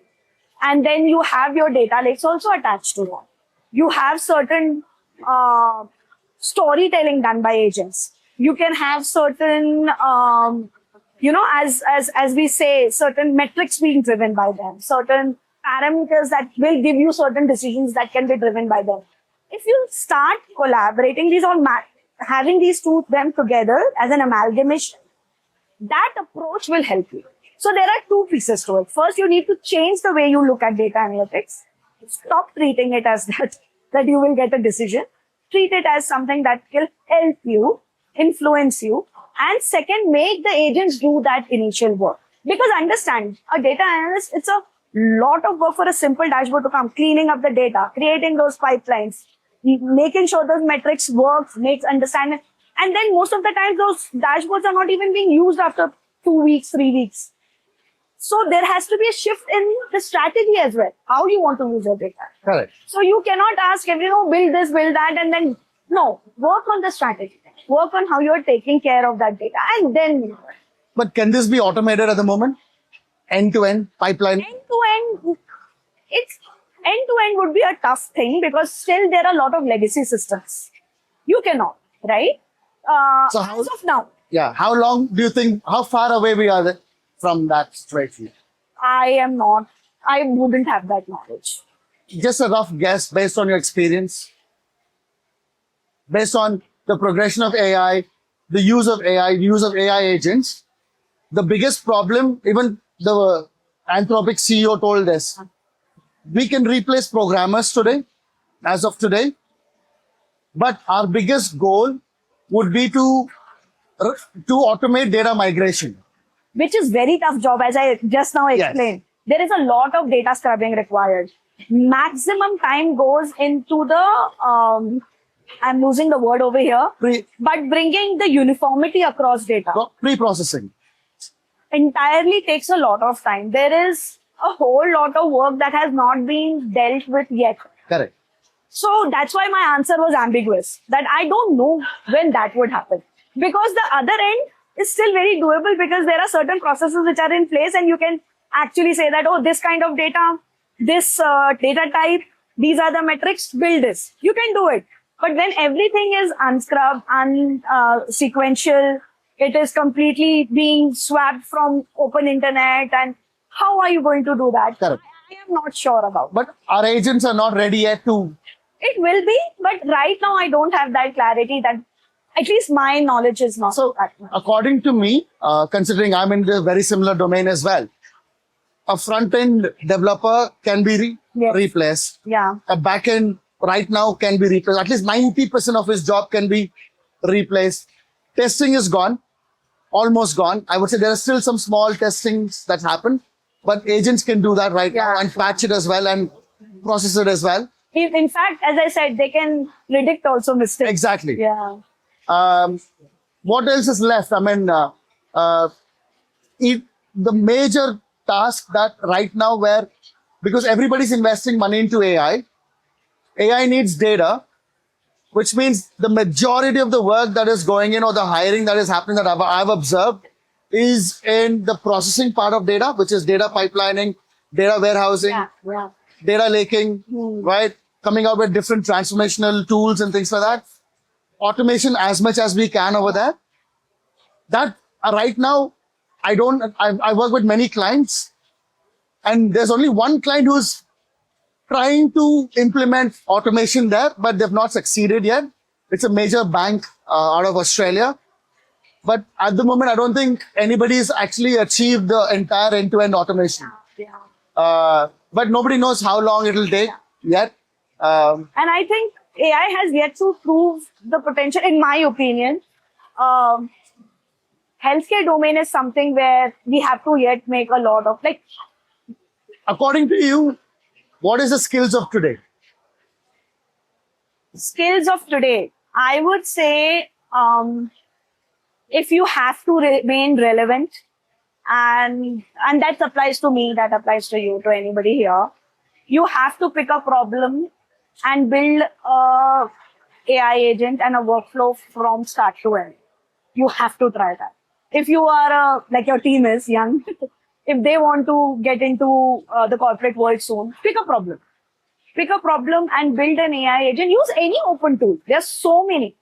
And then you have your data lakes also attached to that. You have certain storytelling done by agents. You can have certain, as we say, certain metrics being driven by them, certain parameters that will give you certain decisions that can be driven by them. If you start collaborating these or having these two them together as an amalgamation, that approach will help you. So there are two pieces to it. First, you need to change the way you look at data analytics. Stop treating it as that you will get a decision. Treat it as something that will help you, influence you. And second, make the agents do that initial work. Because understand, a data analyst, it's a lot of work for a simple dashboard to come, cleaning up the data, creating those pipelines, making sure those metrics work, makes understanding. And then most of the time, those dashboards are not even being used after 2 weeks, 3 weeks. So there has to be a shift in the strategy as well. How you want to use your data. Correct. So you cannot ask everyone, build this, build that, and then, no, work on the strategy. Work on how you're taking care of that data, and then. But can this be automated at the moment? End-to-end pipeline? End-to-end would be a tough thing because still there are a lot of legacy systems. You cannot, right? So how, as of now. Yeah. How long do you think, how far away we are from that situation? I wouldn't have that knowledge. Just a rough guess based on your experience, based on the progression of AI, the use of AI agents. The biggest problem, even the Anthropic CEO told us, we can replace programmers today, as of today, but our biggest goal would be to automate data migration. Which is very tough job, as I just now explained. there is a lot of data scrubbing required. Maximum time goes into the, I'm losing the word over here, but bringing the uniformity across data. Pre-processing. Entirely takes a lot of time. There is a whole lot of work that has not been dealt with yet. Correct. So that's why my answer was ambiguous, that I don't know when that would happen. Because the other end is still very doable, because there are certain processes which are in place and you can actually say that, oh, this kind of data, this data type, these are the metrics, build this. You can do it. But when everything is unscrubbed, sequential, it is completely being swapped from open internet, and how are you going to do that? Correct. I am not sure about. But our agents are not ready yet to. It will be, but right now I don't have that clarity, that at least my knowledge is not So, that much. according to me, considering I'm in the very similar domain as well, a front-end developer can be Yes. replaced. Yeah. A back-end right now can be replaced. At least 90% of his job can be replaced. Testing is gone, almost gone. I would say there are still some small testings that happen, but agents can do that right now Yeah. and patch it as well and process it as well. In fact, as I said, they can predict also mistakes. Exactly. Yeah. What else is left? I mean, the major task that right now because everybody's investing money into AI needs data, which means the majority of the work that is going in or the hiring that is happening that I've observed is in the processing part of data, which is data pipelining, data warehousing, Yeah. data laking, right? Coming out with different transformational tools and things like that. Automation as much as we can over there. That right now, I work with many clients, and there's only one client who's trying to implement automation there, but they've not succeeded yet. It's a major bank out of Australia. But at the moment, I don't think anybody's actually achieved the entire end-to-end automation. Yeah. But nobody knows how long it'll take yet. And I think AI has yet to prove the potential, in my opinion. Healthcare domain is something where we have to yet make a lot of, like, According to you, what is the skills of today? skills of today. I would say, if you have to remain relevant, and that applies to me, that applies to you, to anybody here, you have to pick a problem and build a AI agent and a workflow from start to end. You have to try that. If you are like your team is young, if they want to get into the corporate world soon, pick a problem. Pick a problem and build an AI agent. Use any open tool. There's so many.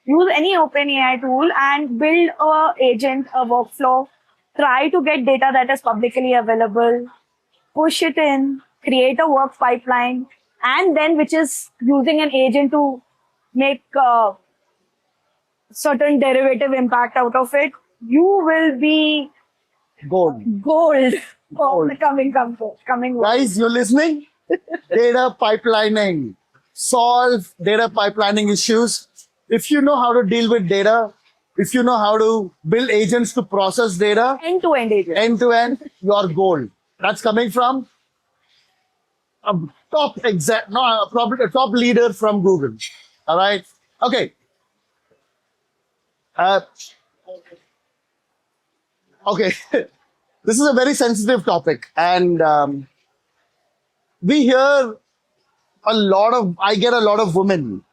Use any open AI tool and build a agent, a workflow. Try to get data that is publicly available. Push it in. Create a work pipeline. And then which is using an agent to make certain derivative impact out of it. You will be Gold. gold for the coming world. Guys, you're listening? Data pipelining. Solve data pipelining issues. If you know how to deal with data, if you know how to build agents to process data, End-to-end agent. end to end, you're gold. That's coming from a top probably a top leader from Google. All right. Okay. Okay. This is a very sensitive topic, and we hear I get a lot of women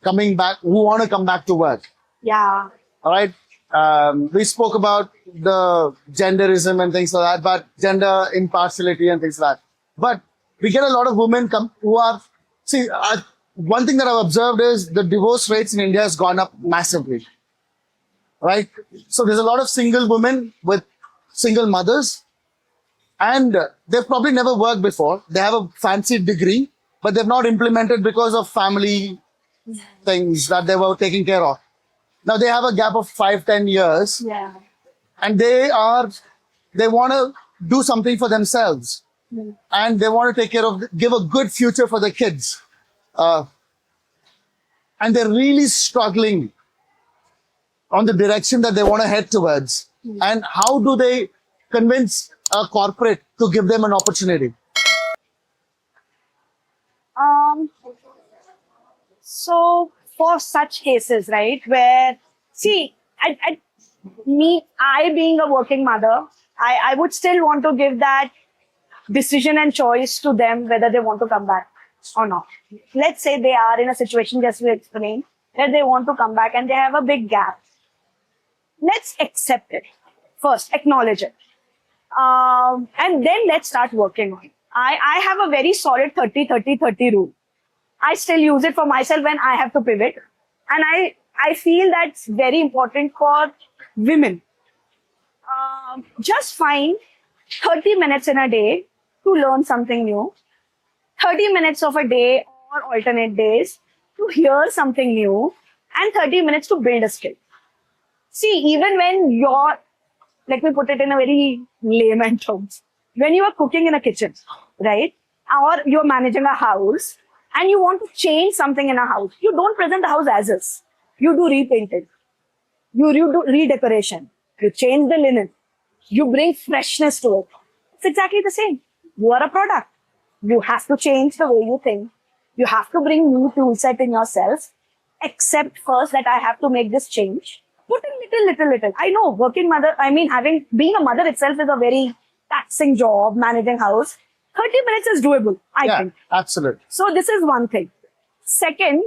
coming back who want to come back to work. Yeah. All right. We spoke about the genderism and things like that, but gender impartiality and things like that. But we get a lot of women who are, one thing that I've observed is the divorce rates in India has gone up massively. Right? So there's a lot of single women with single mothers, and they've probably never worked before. They have a fancy degree, but they've not implemented because of family things that they were taking care of. Now they have a gap of 5-10 years, Yeah. and they want to do something for themselves, and they want to give a good future for the kids. And they're really struggling on the direction that they want to head towards. And how do they convince a corporate to give them an opportunity? Um, so for such cases, right, where, see, I being a working mother, I would still want to give that decision and choice to them whether they want to come back or not. Let's say they are in a situation, just to explain, that they want to come back and they have a big gap. Let's accept it. First, acknowledge it. And then let's start working on it. I have a very solid 30-30-30 rule. I still use it for myself when I have to pivot. And I feel that's very important for women. Just find 30 minutes in a day to learn something new, 30 minutes of a day or alternate days to hear something new, and 30 minutes to build a skill. See, even when you're, let me put it in a very layman terms, when you are cooking in a kitchen, right, or you're managing a house and you want to change something in a house, you don't present the house as is. You do repainting, you do redecoration, you change the linen, you bring freshness to it. It's exactly the same. You are a product. You have to change the way you think. You have to bring new tool set in yourself. Accept first that I have to make this change. Put in little. I know working mother, being a mother itself is a very taxing job, managing house. 30 minutes is doable, I think. Absolutely. So this is one thing. Second,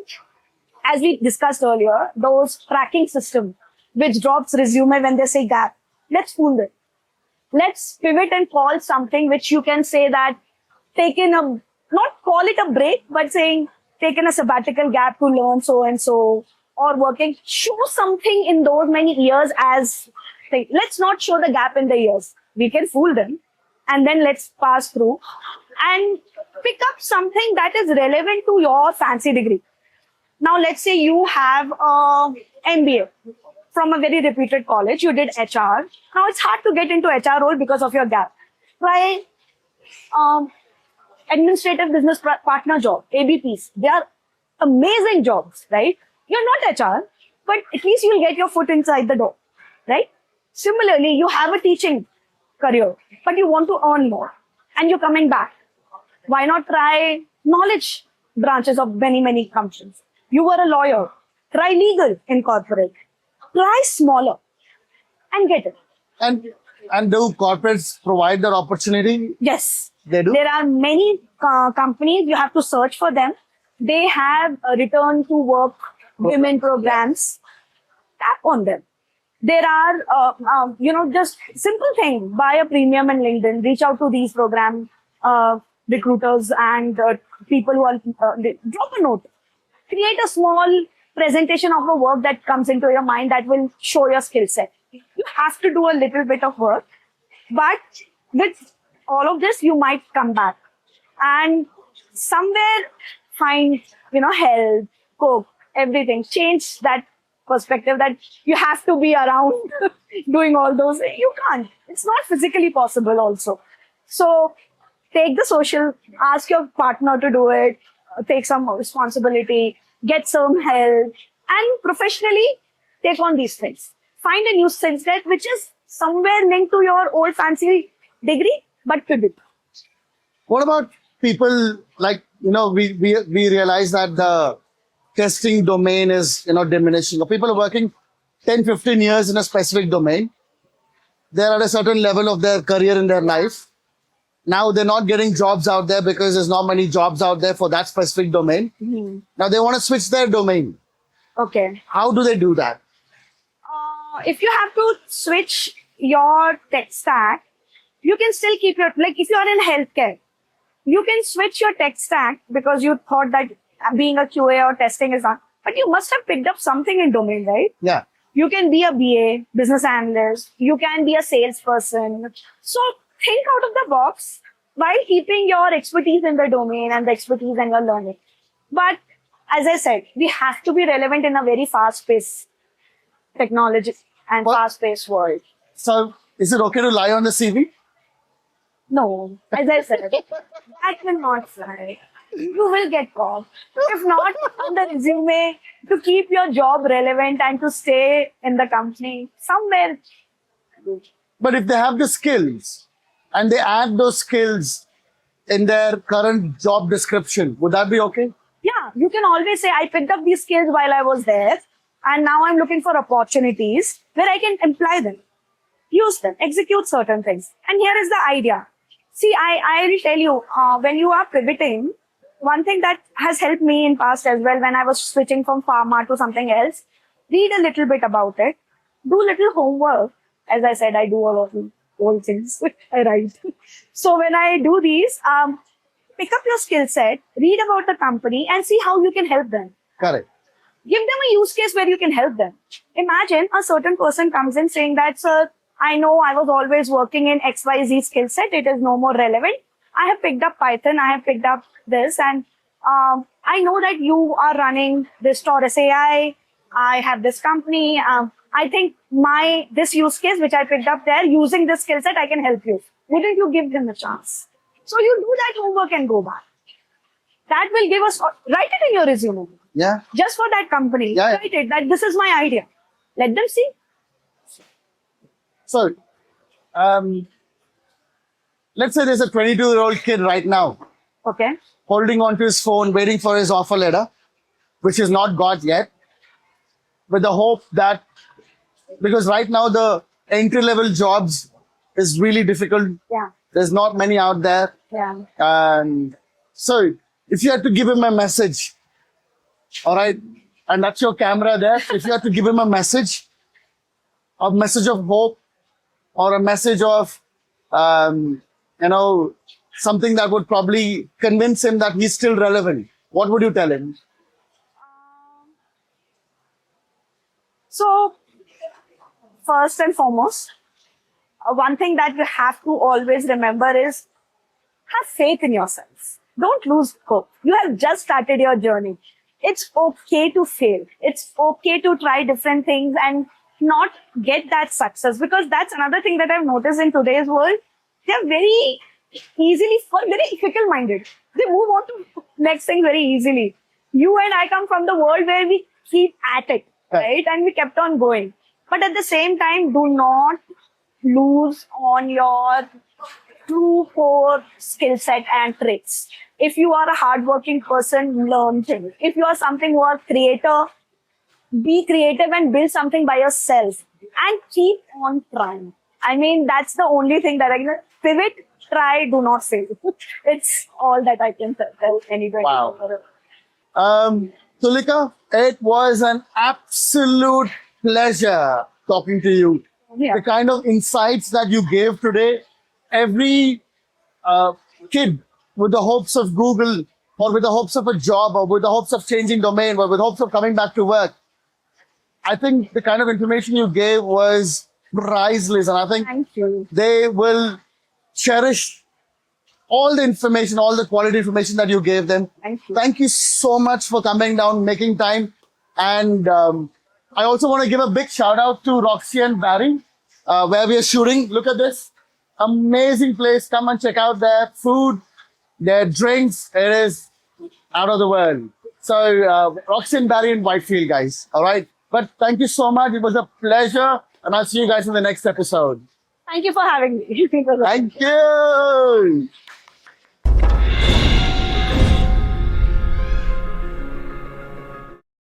as we discussed earlier, those tracking system which drops resume when they say gap. Let's fool them. Let's pivot and call something which you can say that not call it a break, but saying taken a sabbatical gap to learn so and so, or working, show something in those many years as thing. Let's not show the gap in the years. We can fool them and then let's pass through and pick up something that is relevant to your fancy degree. Now, let's say you have a MBA from a very reputed college. You did HR. Now, it's hard to get into HR role because of your gap. Try administrative business partner job, ABPs. They are amazing jobs, right? You're not HR, but at least you'll get your foot inside the door, right? Similarly, you have a teaching career, but you want to earn more and you're coming back. Why not try knowledge branches of many companies? You were a lawyer. Try legal in corporate. Try smaller and get it. And do corporates provide that opportunity? Yes. They do? There are many companies, you have to search for them. They have a return to work women programs. Tap on them. There are, just simple thing. Buy a premium in LinkedIn. Reach out to these program recruiters and people who are, drop a note. Create a small presentation of the work that comes into your mind that will show your skill set. You have to do a little bit of work, but with all of this, you might come back and somewhere find, help, cook, everything. Change that perspective that you have to be around doing all those. You can't. It's not physically possible also. So take the social, ask your partner to do it, take some responsibility, get some help, and professionally take on these things. Find a new skill set which is somewhere linked to your old fancy degree, but pivot. What about people like, we realize that the testing domain is, diminishing. People are working 10, 15 years in a specific domain. They're at a certain level of their career in their life. Now they're not getting jobs out there because there's not many jobs out there for that specific domain. Mm-hmm. Now they want to switch their domain. Okay. How do they do that? If you have to switch your tech stack, you can still keep if you are in healthcare, you can switch your tech stack because you thought that being a QA or testing is not, but you must have picked up something in domain, right? Yeah. You can be a BA, business analyst. You can be a salesperson. So think out of the box while keeping your expertise in the domain and the expertise and your learning. But as I said, we have to be relevant in a very fast-paced technology and fast-paced world. So is it okay to lie on the CV? No, as I said, that will not fly. You will get caught. If not, on the resume, to keep your job relevant and to stay in the company somewhere. But if they have the skills, and they add those skills in their current job description, would that be okay? Yeah, you can always say, I picked up these skills while I was there, and now I'm looking for opportunities where I can apply them, use them, execute certain things. And here is the idea. See, I will tell you, when you are pivoting, one thing that has helped me in past as well, when I was switching from pharma to something else, read a little bit about it, do little homework. As I said, I do all things. I write. So when I do these, pick up your skill set, read about the company, and see how you can help them. Correct. Give them a use case where you can help them. Imagine a certain person comes in saying that, sir, I know I was always working in XYZ skill set. It is no more relevant. I have picked up Python. I have picked up this, and I know that you are running this Taurus AI. I have this company. I think this use case which I picked up there, using this skill set, I can help you. Wouldn't you give them a chance? So you do that homework and go back. That will give us, write it in your resume. Yeah. Just for that company. Yeah. Write it that this is my idea. Let them see. So, let's say there's a 22-year-old kid right now Okay. holding onto his phone, waiting for his offer letter, which is not got yet, with the hope that, because right now the entry-level jobs is really difficult. Yeah. There's not many out there. Yeah. And so if you had to give him a message, all right, and that's your camera there. If you had to give him a message of hope, or a message of, something that would probably convince him that he's still relevant, what would you tell him? So, first and foremost, one thing that you have to always remember is have faith in yourself. Don't lose hope. You have just started your journey. It's okay to fail. It's okay to try different things and not get that success, because that's another thing that I've noticed in today's world. They're very fickle-minded. They move on to next thing very easily. You and I come from the world where we keep at it, right? And we kept on going. But at the same time, do not lose on your true core skill set and traits. If you are a hardworking person, learn things. If you are something who are creator, be creative and build something by yourself and keep on trying. I mean, that's the only thing that I can pivot, try, do not fail. It's all that I can tell anybody. Wow. Tulika, it was an absolute pleasure talking to you. Yeah. The kind of insights that you gave today, every kid with the hopes of Google, or with the hopes of a job, or with the hopes of changing domain, or with hopes of coming back to work, I think the kind of information you gave was priceless, and I think Thank you. they will cherish all the information, all the quality information that you gave them. Thank you. Thank you so much for coming down, making time. And I also want to give a big shout out to Roxy and Barry, where we are shooting. Look at this. Amazing place. Come and check out their food, their drinks. It is out of the world. So Roxy and Barry in Whitefield, guys. All right. But thank you so much. It was a pleasure. And I'll see you guys in the next episode. Thank you for having me. Thank you.